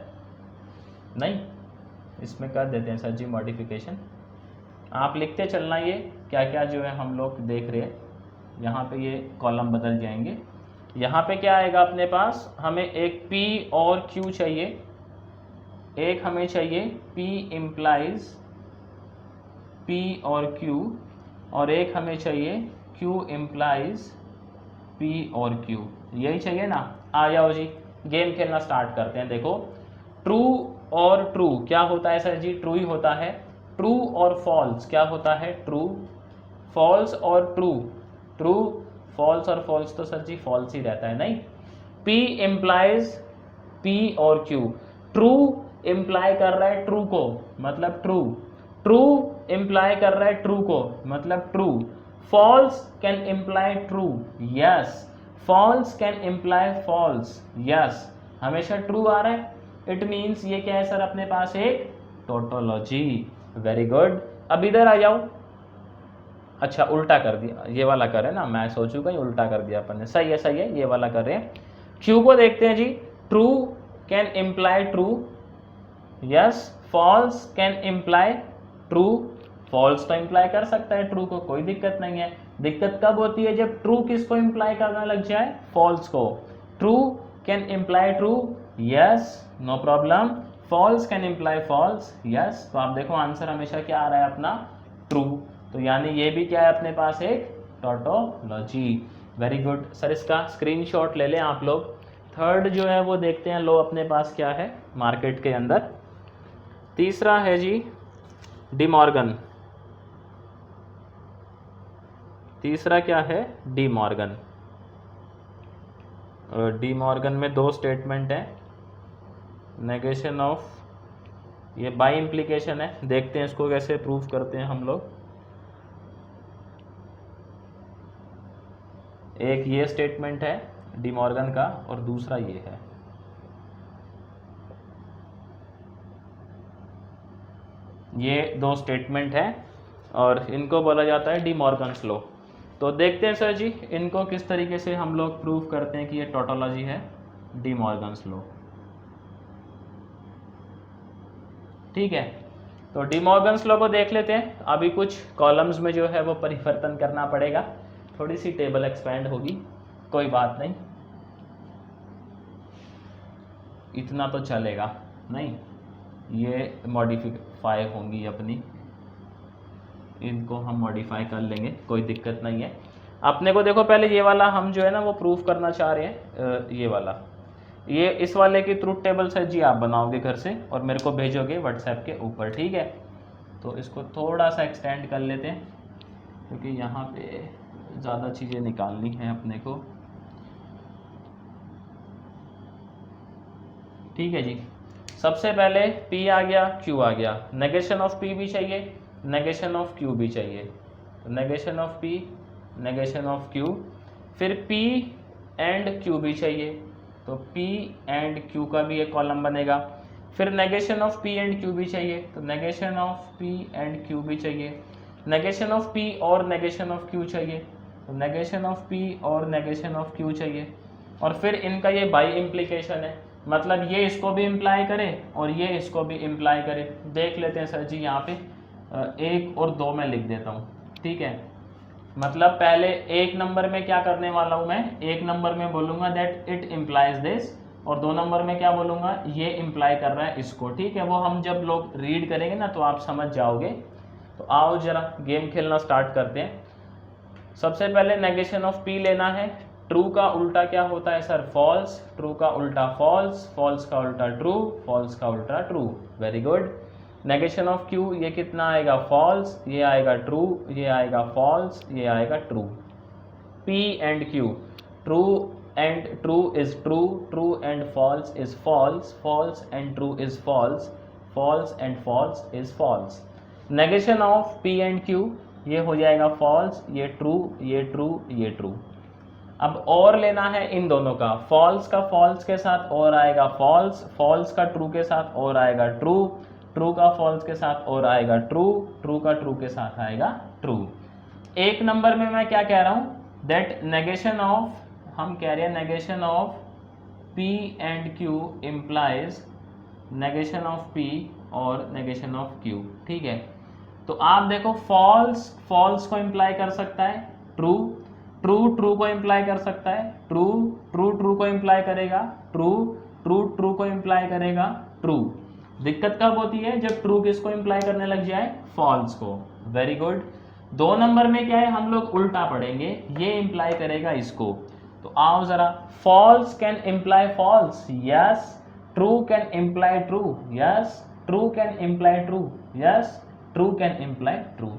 नहीं इसमें कर देते हैं सर जी मॉडिफिकेशन। आप लिखते चलना ये क्या क्या जो है हम लोग देख रहे हैं, यहाँ पे ये कॉलम बदल जाएंगे। यहाँ पे क्या आएगा अपने पास, हमें एक P और Q चाहिए, एक हमें चाहिए P इम्प्लाइज P और Q, और एक हमें चाहिए Q इम्प्लाइज P और Q, यही चाहिए ना। आ जाओ जी गेम खेलना स्टार्ट करते हैं। देखो ट्रू और ट्रू क्या होता है सर जी, ट्रू ही होता है। ट्रू और फॉल्स क्या होता है, ट्रू। फॉल्स और ट्रू, ट्रू। फॉल्स और फॉल्स तो सर जी फॉल्स ही रहता है, नहीं। P इम्प्लाइज P और Q, ट्रू इम्प्लाई कर रहा है ट्रू को, मतलब ट्रू। ट्रू इम्प्लाई कर रहा है ट्रू को, मतलब true. False can imply true, yes. False can imply false, yes. हमेशा ट्रू आ रहा है, इट मीन्स ये क्या है सर अपने पास, एक टोटोलॉजी। Very good. अब इधर आ जाओ, अच्छा उल्टा कर दिया, ये वाला करें ना, मैं सोचूं कहीं उल्टा कर दिया अपन ने, सही है सही है, ये वाला कर रहे हैं। Q को देखते हैं जी, true can imply true, yes. False can imply true, false तो इम्प्लाई कर सकता है ट्रू को, कोई दिक्कत नहीं है। दिक्कत कब होती है, जब ट्रू किसको इम्प्लाई करना लग जाए, फॉल्स को। True can imply true, yes, no problem. False can imply false, yes. तो आप देखो आंसर हमेशा क्या आ रहा है अपना, ट्रू। तो यानी ये भी क्या है अपने पास, एक टोटोलॉजी। वेरी गुड सर, इसका स्क्रीनशॉट ले लें आप लोग। थर्ड जो है वो देखते हैं लो अपने पास क्या है मार्केट के अंदर। तीसरा है जी डी मॉर्गन। तीसरा क्या है, डी मॉर्गन। डी मॉर्गन में दो स्टेटमेंट है, नेगेशन ऑफ, ये बाय इम्प्लीकेशन है, देखते हैं इसको कैसे प्रूफ करते हैं हम लोग। एक ये स्टेटमेंट है डी मॉर्गन का और दूसरा ये है। ये दो स्टेटमेंट है और इनको बोला जाता है डी मॉर्गन्स लॉ। तो देखते हैं सर जी इनको किस तरीके से हम लोग प्रूफ करते हैं कि ये टोटोलॉजी है, डी मॉर्गन्स लॉ। ठीक है, तो डी मॉर्गन्स लॉ को देख लेते हैं। अभी कुछ कॉलम्स में जो है वो परिवर्तन करना पड़ेगा, थोड़ी सी टेबल एक्सपेंड होगी, कोई बात नहीं, इतना तो चलेगा, नहीं ये मॉडिफाई होंगी अपनी, इनको हम मॉडिफाई कर लेंगे, कोई दिक्कत नहीं है। अपने को देखो पहले ये वाला हम जो है ना वो प्रूफ करना चाह रहे हैं, ये वाला, ये इस वाले की ट्रूथ टेबल सर जी आप बनाओगे घर से और मेरे को भेजोगे व्हाट्सएप के ऊपर, ठीक है। तो इसको थोड़ा सा एक्सटेंड कर लेते हैं क्योंकि यहाँ पे ज़्यादा चीज़ें निकालनी हैं अपने को। ठीक है जी, सबसे पहले P आ गया, Q आ गया, नेगेशन ऑफ P भी चाहिए, नेगेशन ऑफ Q भी चाहिए, negation of P, negation of Q, फिर P एंड Q भी चाहिए, तो P एंड Q का भी एक कॉलम बनेगा, फिर negation of P and Q भी चाहिए, तो negation of P and Q भी चाहिए, नेगेशन ऑफ P और नेगेशन ऑफ Q चाहिए, तो नेगेशन ऑफ P और नेगेशन ऑफ Q चाहिए, और फिर इनका ये बाई इम्प्लीकेशन है, मतलब ये इसको भी इम्प्लाई करे और ये इसको भी इम्प्लाई करे। देख लेते हैं सर जी, यहाँ पे 1 और 2 में लिख देता हूँ, ठीक है। मतलब पहले 1 नंबर में क्या करने वाला हूँ मैं, 1 नंबर में बोलूँगा दैट इट इम्प्लाइज दिस, और 2 नंबर में क्या बोलूँगा, ये इम्प्लाई कर रहा है इसको, ठीक है। वो हम जब लोग रीड करेंगे ना तो आप समझ जाओगे। तो आओ जरा गेम खेलना स्टार्ट करते हैं। सबसे पहले नेगेशन ऑफ P लेना है। ट्रू का उल्टा क्या होता है सर, फॉल्स, ट्रू का उल्टा फॉल्स, फॉल्स का उल्टा ट्रू, फॉल्स का उल्टा true, very good. Negation of Q, ये कितना आएगा, फॉल्स, ये आएगा ट्रू, ये आएगा फॉल्स, ये आएगा true. P and Q, true and true is true, true and false is false, false and true is false, false and false is false. Negation of P and Q, ये हो जाएगा false, ये true, ये true, ये true. अब और लेना है इन दोनों का, फॉल्स का फॉल्स के साथ और आएगा फॉल्स, फॉल्स का ट्रू के साथ और आएगा ट्रू, ट्रू का फॉल्स के साथ और आएगा ट्रू, ट्रू का ट्रू के साथ आएगा ट्रू। 1 नंबर में मैं क्या कह रहा हूँ, दैट नेगेशन ऑफ, हम कह रहे हैं negation of P and Q implies negation of P और नेगेशन ऑफ Q, ठीक है। तो आप देखो फॉल्स फॉल्स को इम्प्लाई कर सकता है ट्रू, ट्रू ट्रू को इम्प्लाई कर सकता है, ट्रू ट्रू ट्रू को इम्प्लाई करेगा, ट्रू ट्रू ट्रू को इम्प्लाई करेगा, ट्रू। दिक्कत कब होती है, जब ट्रू किसको इम्प्लाई करने लग जाए, फॉल्स को, वेरी गुड। 2 नंबर में क्या है, हम लोग उल्टा पढ़ेंगे, ये इम्प्लाई करेगा इसको। तो आओ जरा, false can imply false, yes, true can imply true, yes, true can imply true, yes, true can imply true.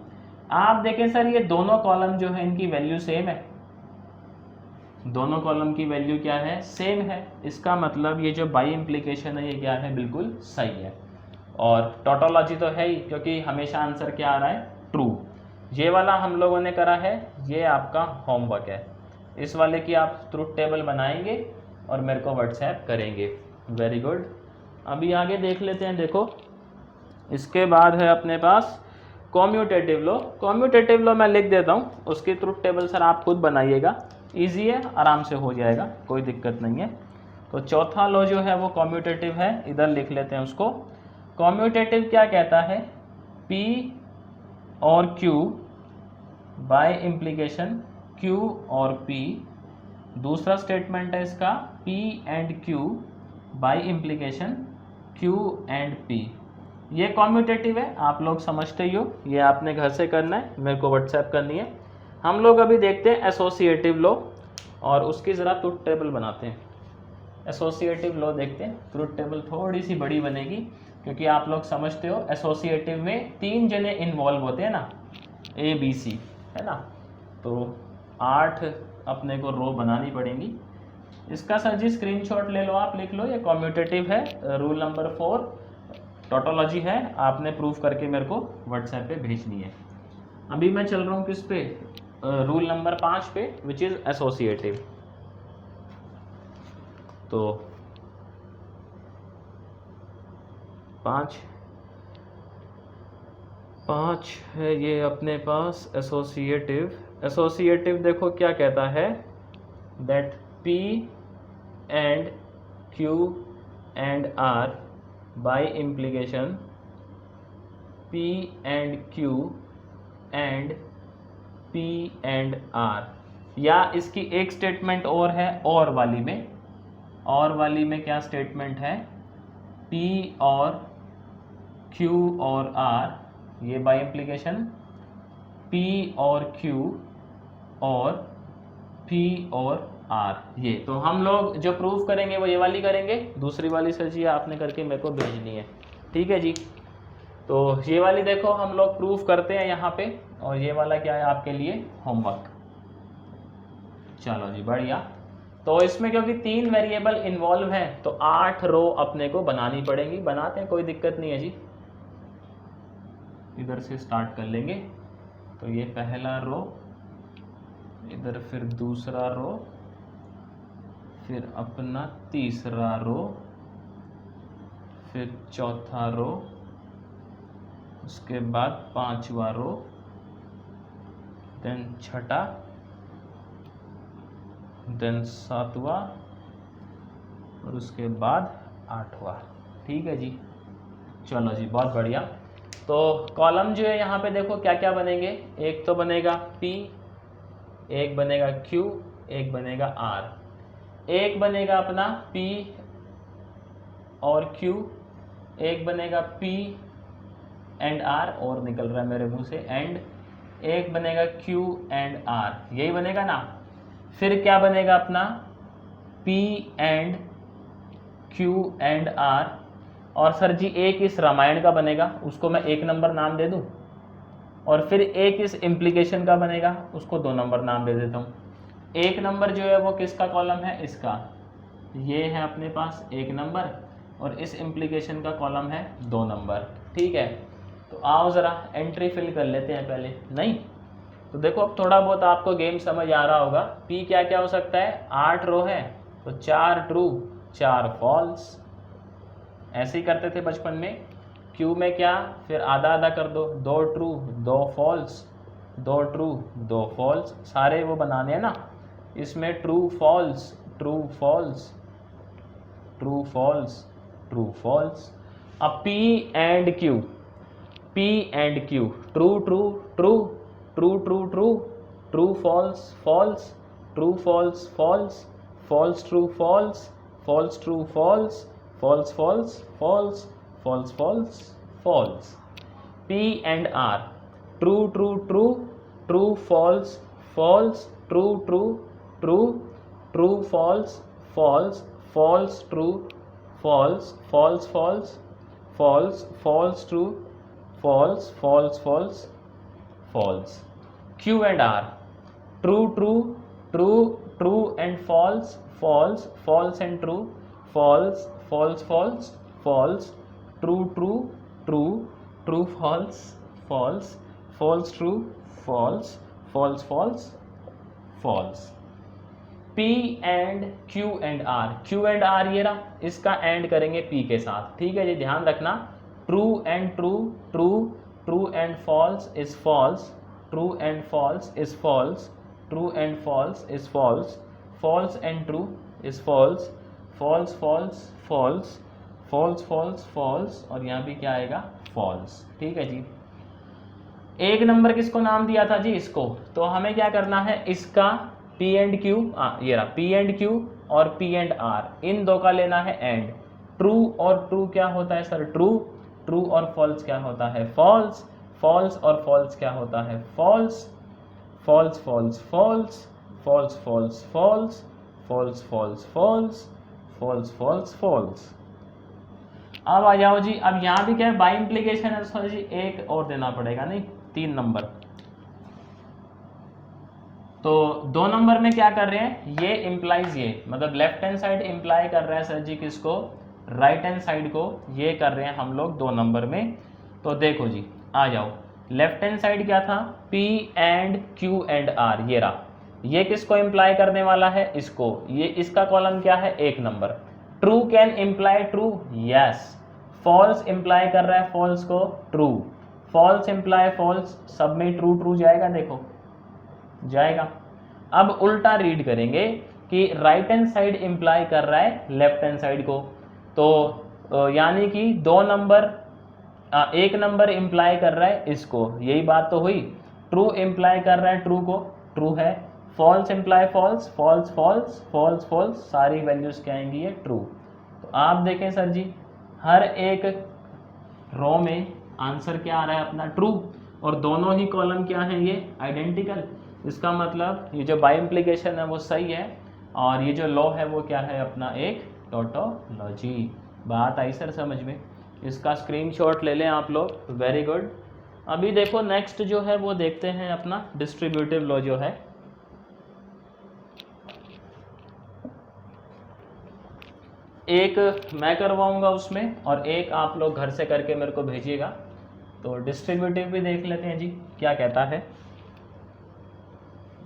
आप देखें सर, ये दोनों कॉलम जो है इनकी वैल्यू सेम है, दोनों कॉलम की वैल्यू क्या है, सेम है। इसका मतलब ये जो बाई इम्प्लीकेशन है ये क्या है, बिल्कुल सही है। और टोटोलॉजी तो है ही, क्योंकि हमेशा आंसर क्या आ रहा है, ट्रू। ये वाला हम लोगों ने करा है, ये आपका होमवर्क है। इस वाले की आप ट्रुथ टेबल बनाएंगे और मेरे को व्हाट्सएप करेंगे, वेरी गुड। अभी आगे देख लेते हैं, देखो इसके बाद है अपने पास कॉम्यूटेटिव लॉ। कॉम्यूटेटिव लॉ मैं लिख देता हूँ, उसकी ट्रुथ टेबल सर आप खुद बनाइएगा, इजी है, आराम से हो जाएगा, कोई दिक्कत नहीं है। तो चौथा लॉ जो है वो कॉम्यूटेटिव है, इधर लिख लेते हैं उसको। कॉम्यूटेटिव क्या कहता है, P और Q बाय इम्प्लीकेशन Q और P। दूसरा स्टेटमेंट है इसका, P and Q bi implication Q and P। ये कॉम्यूटेटिव है, आप लोग समझते ही हो, ये आपने घर से करना है, मेरे को व्हाट्सएप करनी है। हम लोग अभी देखते हैं एसोसिएटिव लॉ, और उसकी ज़रा ट्रुथ टेबल बनाते हैं। एसोसिएटिव लॉ देखते हैं, ट्रुथ टेबल थोड़ी सी बड़ी बनेगी, क्योंकि आप लोग समझते हो एसोसिएटिव में 3 जने इन्वॉल्व होते हैं ना, ABC, है ना। तो 8 अपने को रो बनानी पड़ेंगी। इसका सर जी स्क्रीनशॉट ले लो, आप लिख लो, ये कॉम्यूटेटिव है, रूल नंबर 4 टोटोलॉजी है, आपने प्रूफ करके मेरे को व्हाट्सएप पे भेजनी है। अभी मैं चल रहा हूँ किस पे, रूल नंबर 5 पे, विच इज एसोसिएटिव। तो 5 है ये अपने पास एसोसिएटिव। एसोसिएटिव देखो क्या कहता है, that P and Q and R bi implication P and Q and P and R। या इसकी एक स्टेटमेंट और है, और वाली में क्या स्टेटमेंट है, P और Q और R, ये बाय इम्प्लीकेशन P और Q और P और R। ये तो हम लोग जो प्रूफ करेंगे वो ये वाली करेंगे, दूसरी वाली सर जी आपने करके मेरे को भेजनी है, ठीक है जी। तो ये वाली देखो हम लोग प्रूफ करते हैं यहाँ पे, और ये वाला क्या है आपके लिए, होमवर्क। चलो जी बढ़िया। तो इसमें क्योंकि 3 वेरिएबल इन्वॉल्व है तो 8 रो अपने को बनानी पड़ेंगी। बनाते हैं, कोई दिक्कत नहीं है जी। इधर से स्टार्ट कर लेंगे। तो ये पहला रो, इधर फिर दूसरा रो, फिर अपना तीसरा रो, फिर चौथा रो, उसके बाद 5वां रो, देन छठा, देन 7वां और उसके बाद 8वां। ठीक है जी, चलो जी, बहुत बढ़िया। तो कॉलम जो है यहाँ पे देखो क्या क्या बनेंगे। एक तो बनेगा P, एक बनेगा Q, एक बनेगा R। एक बनेगा अपना P और Q, एक बनेगा P एंड R, और निकल रहा है मेरे मुंह से एंड, एक बनेगा Q एंड R, यही बनेगा ना। फिर क्या बनेगा अपना P and Q and R, और सर जी एक इस रामायण का बनेगा, उसको मैं 1 नंबर नाम दे दूं, और फिर एक इस इम्प्लीकेशन का बनेगा, उसको 2 नंबर नाम दे देता हूँ। 1 नंबर जो है वो किसका कॉलम है, इसका, ये है अपने पास 1 नंबर, और इस इम्प्लीकेशन का कॉलम है 2 नंबर। ठीक है, तो आओ ज़रा एंट्री फिल कर लेते हैं पहले। नहीं तो देखो अब थोड़ा बहुत आपको गेम समझ आ रहा होगा। P क्या क्या हो सकता है, 8 रो है तो 4 ट्रू 4 फॉल्स, ऐसे ही करते थे बचपन में। Q में क्या, फिर आधा आधा कर दो, 2 ट्रू 2 फॉल्स, 2 ट्रू 2 फॉल्स, सारे वो बनाने हैं ना। इसमें true false true false true false true false. अब P and Q, P and Q, true true true true true true true false false true false false false true false false true false false false false false false false. P and R, true true true true false false true true true true false false false true false false false false false true false false false false. Q and R, true true true true and false false false and true false false false false true true true true false false false true false false false false. P and Q and R, Q and R ये रहा, इसका and करेंगे P के साथ। ठीक है जी, ध्यान रखना, true and true true true and false is false, true and false is false, true and false is false, false and true is false, false false false false false false, और यहाँ भी क्या आएगा, फॉल्स। ठीक है जी, 1 number किसको नाम दिया था जी, इसको। तो हमें क्या करना है, इसका P एंड Q, ये रहा P एंड Q और P एंड R, इन दो का लेना है एंड। ट्रू और ट्रू क्या होता है सर, ट्रू, ट्रू और फॉल्स क्या होता है, फॉल्स, फॉल्स और फॉल्स क्या होता है, false, false false false false false false false false false false false false. अब आ जाओ जी, अब यहाँ भी क्या है, बाई इम्प्लीकेशन है, सर जी एक और देना पड़ेगा, नहीं 3 नंबर। तो 2 नंबर में क्या कर रहे हैं, ये इम्प्लाइज, ये मतलब लेफ्ट हैंड साइड इम्प्लाई कर रहा है सर जी किसको, राइट हैंड साइड को, ये कर रहे हैं हम लोग 2 नंबर में। तो देखो जी, आ जाओ, लेफ्ट हैंड साइड क्या था, P and Q and R, ये रहा, ये किसको इम्प्लाई करने वाला है, इसको, ये इसका कॉलम क्या है, 1 number. True can imply true, yes. False imply कर रहा है फॉल्स को, ट्रू। फॉल्स इम्प्लाई फॉल्स, सब में ट्रू ट्रू जाएगा, देखो जाएगा। अब उल्टा रीड करेंगे कि राइट हैंड साइड इम्प्लाई कर रहा है लेफ्ट हैंड साइड को, तो यानी कि 2 नंबर 1 नंबर इम्प्लाई कर रहा है इसको, यही बात तो हुई। ट्रू इम्प्लाई कर रहा है ट्रू को, ट्रू है। False imply false, false false false false, सारी वैल्यूज क्या आएंगी, ये ट्रू। तो आप देखें सर जी, हर एक रो में आंसर क्या आ रहा है अपना, ट्रू, और दोनों ही कॉलम क्या हैं, ये आइडेंटिकल। इसका मतलब ये जो बाय इम्प्लीकेशन है वो सही है, और ये जो लॉ है वो क्या है अपना, एक टोटोलॉजी। बात आई सर समझ में, इसका स्क्रीनशॉट ले लें आप लोग, वेरी गुड। अभी देखो नेक्स्ट जो है वो देखते हैं अपना डिस्ट्रीब्यूटिव लॉ जो है। एक मैं करवाऊंगा उसमें और एक आप लोग घर से करके मेरे को भेजिएगा। तो डिस्ट्रीब्यूटिव भी देख लेते हैं जी क्या कहता है।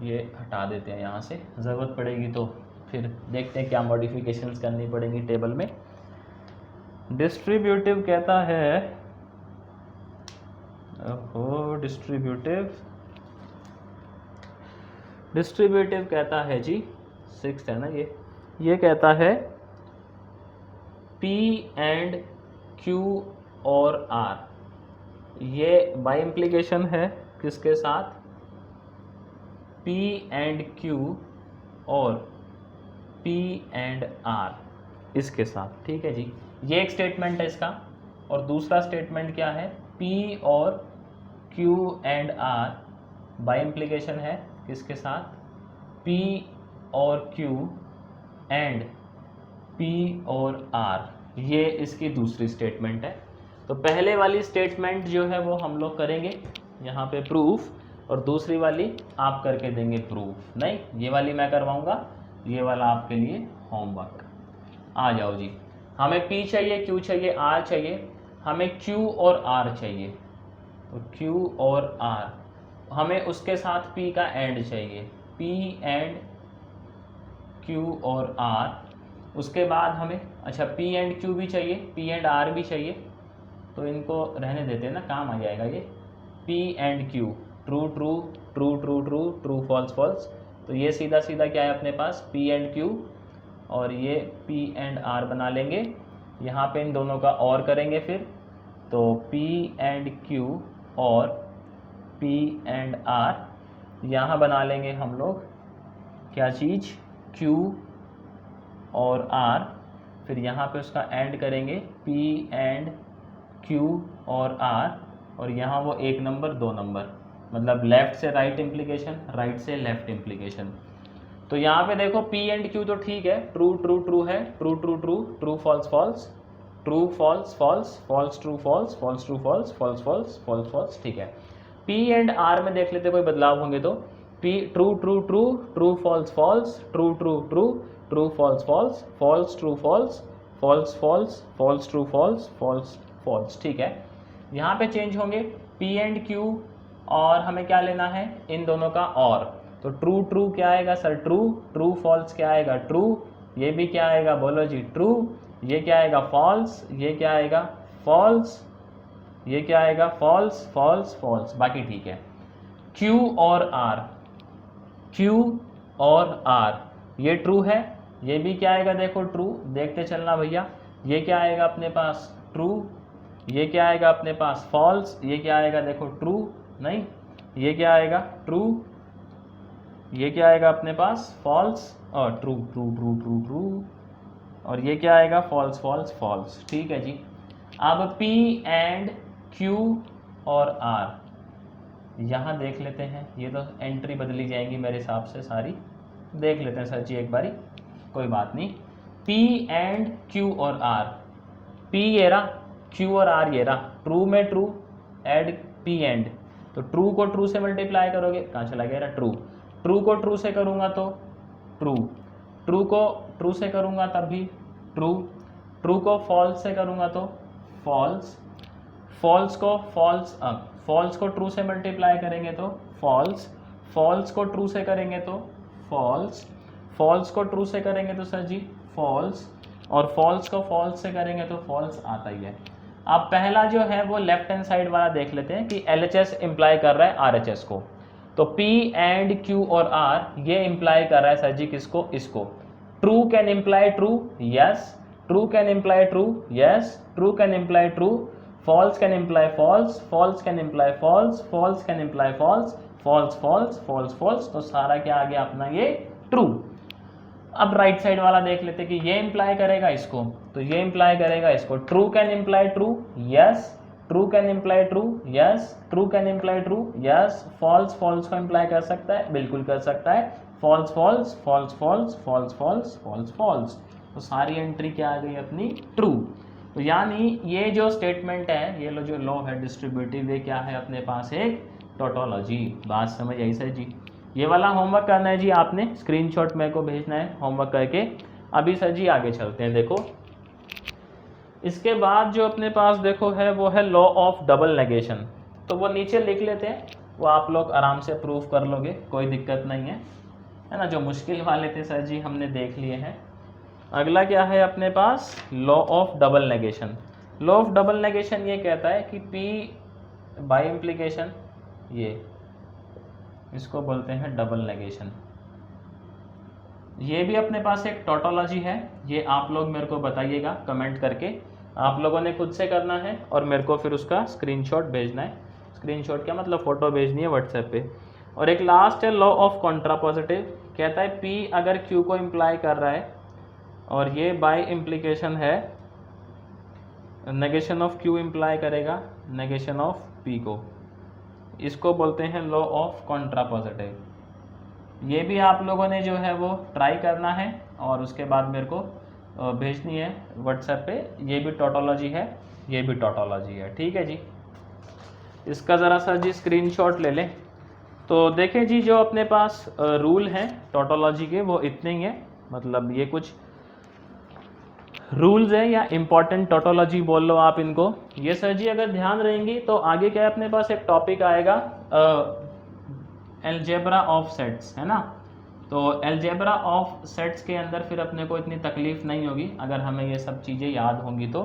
ये हटा देते हैं यहाँ से, ज़रूरत पड़ेगी तो फिर देखते हैं क्या मॉडिफिकेशंस करनी पड़ेंगी टेबल में। डिस्ट्रीब्यूटिव कहता है, ओहो डिस्ट्रीब्यूटिव कहता है जी 6 है ना ये कहता है P एंड Q और R, ये बाय इम्प्लीकेशन है किसके साथ, P एंड Q और P एंड R, इसके साथ। ठीक है जी, ये एक स्टेटमेंट है इसका। और दूसरा स्टेटमेंट क्या है, P और Q and R bi implication है किसके साथ, P और Q एंड P और R, ये इसकी दूसरी स्टेटमेंट है। तो पहले वाली स्टेटमेंट जो है वो हम लोग करेंगे यहाँ पे प्रूफ, और दूसरी वाली आप करके देंगे प्रूफ। नहीं, ये वाली मैं करवाऊँगा, ये वाला आपके लिए होमवर्क। आ जाओ जी, हमें P चाहिए, Q चाहिए, R चाहिए, हमें Q और R चाहिए। तो Q और R, हमें उसके साथ P का एंड चाहिए, P एंड Q और R। उसके बाद हमें अच्छा P एंड Q भी चाहिए, P एंड R भी चाहिए, तो इनको रहने देते हैं ना, काम आ जाएगा ये। P and Q, true true true true true true false false. तो ये सीधा सीधा क्या है अपने पास, P एंड Q, और ये P एंड R बना लेंगे। यहाँ पे इन दोनों का और करेंगे फिर, तो P एंड Q और P एंड R, यहाँ बना लेंगे हम लोग क्या चीज़, Q और R, फिर यहाँ पे उसका एंड करेंगे P एंड Q और R, और यहाँ वो 1 नंबर 2 नंबर, मतलब लेफ़्ट से राइट इम्प्लीकेशन, राइट से लेफ़्ट इम्प्लीकेशन। तो यहाँ पे देखो P एंड Q तो ठीक है, ट्रू ट्रू ट्रू है, true true true true false false, true false false, false true false, false true false, false false, false false, ठीक है। P एंड R में देख लेते कोई बदलाव होंगे तो, P true true true true false false, true true true true false false, false true false, false false, false true false, false false, ठीक है। यहाँ पे चेंज होंगे P एंड Q, और हमें क्या लेना है, इन दोनों का और। तो ट्रू ट्रू क्या आएगा सर, ट्रू, ट्रू फॉल्स क्या आएगा, ट्रू, ये भी क्या आएगा बोलो जी, ट्रू, ये क्या आएगा फॉल्स, ये क्या आएगा फॉल्स, ये क्या आएगा फॉल्स, फॉल्स फॉल्स, बाकी ठीक है। Q और R, Q और R, ये ट्रू है, ये भी क्या आएगा देखो ट्रू, देखते चलना भैया, ये क्या आएगा अपने पास ट्रू, ये क्या आएगा अपने पास फॉल्स, ये क्या आएगा देखो ट्रू, नहीं ये क्या आएगा ट्रू, ये क्या आएगा अपने पास फॉल्स, और true true true true true, और ये क्या आएगा फॉल्स फॉल्स फॉल्स, ठीक है जी। अब P एंड Q और R, यहाँ देख लेते हैं, ये तो एंट्री बदली जाएंगी मेरे हिसाब से सारी, देख लेते हैं सर जी एक बारी, कोई बात नहीं। P एंड Q और R, P ये रहा, Q और R ये रहा, ट्रू में ट्रू, एड P एंड, तो ट्रू को ट्रू से मल्टीप्लाई करोगे, कहाँ चला गया ट्रू, ट्रू को ट्रू से करूँगा तो ट्रू, ट्रू को ट्रू से करूँगा तब भी ट्रू, ट्रू को फॉल्स से करूँगा तो फॉल्स, फॉल्स को फॉल्स, फॉल्स को ट्रू से मल्टीप्लाई करेंगे तो फॉल्स, फॉल्स को ट्रू से करेंगे तो फॉल्स, फॉल्स को ट्रू से करेंगे तो सर जी फॉल्स, और फॉल्स को फॉल्स से करेंगे तो फॉल्स आता ही है। अब पहला जो है वो लेफ्ट हैंड साइड वाला देख लेते हैं कि LHS इम्प्लाई कर रहा है RHS को, तो P एंड Q और R ये इम्प्लाई कर रहा है सर जी किसको, इसको। True can imply true, yes, true can imply true, yes, true can imply true, false can imply false, false can imply false, false can imply false, false false, false false, तो सारा क्या आ गया अपना ये true. अब right side वाला देख लेते कि ये इम्प्लाई करेगा इसको, तो ये इम्प्लाई करेगा इसको, true can imply true, yes, true can imply true, yes, true can imply true, yes, false false को इम्प्लाई कर सकता है, बिल्कुल कर सकता है, false false, false false, false false, false false, तो सारी एंट्री क्या आ गई अपनी ट्रू। तो यानी ये जो स्टेटमेंट है, ये जो लॉ है डिस्ट्रीब्यूटिव, ये क्या है अपने पास एक टोटोलॉजी। बात समझ आई सर जी। ये वाला होमवर्क करना है जी आपने, स्क्रीनशॉट मेरे को भेजना है होमवर्क करके। अभी सर जी आगे चलते हैं, देखो इसके बाद जो अपने पास देखो है वो है लॉ ऑफ डबल नेगेशन। तो वो नीचे लिख लेते हैं, वो आप लोग आराम से प्रूफ कर लोगे, कोई दिक्कत नहीं है ना। जो मुश्किल वाले थे सर जी हमने देख लिए हैं। अगला क्या है अपने पास, law of double negation. Law of double negation ये कहता है कि P बाय इम्प्लीकेशन, ये इसको बोलते हैं डबल नेगेशन। ये भी अपने पास एक टोटोलॉजी है, ये आप लोग मेरे को बताइएगा कमेंट करके। आप लोगों ने खुद से करना है और मेरे को फिर उसका स्क्रीनशॉट भेजना है। स्क्रीनशॉट क्या मतलब, फ़ोटो भेजनी है व्हाट्सएप पे। और एक लास्ट है लॉ ऑफ कॉन्ट्रापोजिटिव, कहता है P अगर Q को इम्प्लाई कर रहा है और ये बाय इम्प्लीकेशन है, नेगेशन ऑफ Q इम्प्लाई करेगा नेगेशन ऑफ P को, इसको बोलते हैं लॉ ऑफ कॉन्ट्रापोजिटिव। ये भी आप लोगों ने जो है वो ट्राई करना है और उसके बाद मेरे को भेजनी है व्हाट्सएप पे। ये भी टोटोलॉजी है, ये भी टोटोलॉजी है, ठीक है जी। इसका ज़रा सा जी स्क्रीनशॉट ले लें। तो देखें जी, जो अपने पास रूल हैं टोटोलॉजी के वो इतने ही हैं, मतलब ये कुछ रूल्स हैं या इम्पॉर्टेंट टोटोलॉजी बोल लो आप इनको। ये सर जी अगर ध्यान रहेंगी तो आगे क्या है अपने पास एक टॉपिक आएगा अलजेब्रा ऑफ सेट्स, है ना। तो अलजेब्रा ऑफ सेट्स के अंदर फिर अपने को इतनी तकलीफ नहीं होगी अगर हमें ये सब चीज़ें याद होंगी तो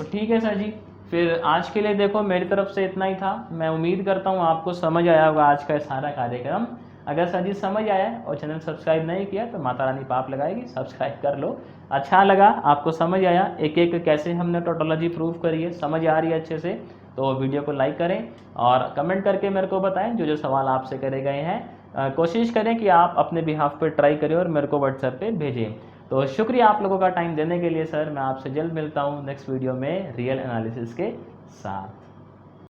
ठीक है सर जी। फिर आज के लिए देखो मेरी तरफ से इतना ही था। मैं उम्मीद करता हूँ आपको समझ आया होगा आज का सारा कार्यक्रम। अगर सर जी समझ आया और चैनल सब्सक्राइब नहीं किया तो माता रानी पाप लगाएगी, सब्सक्राइब कर लो। अच्छा लगा, आपको समझ आया एक एक कैसे हमने टोटोलॉजी प्रूव करी है, समझ आ रही है अच्छे से, तो वीडियो को लाइक करें और कमेंट करके मेरे को बताएं जो जो सवाल आपसे करे गए हैं। कोशिश करें कि आप अपने बिहाफ पे ट्राई करें और मेरे को व्हाट्सएप पे भेजें। तो शुक्रिया आप लोगों का टाइम देने के लिए सर। मैं आपसे जल्द मिलता हूँ नेक्स्ट वीडियो में रियल एनालिसिस के साथ।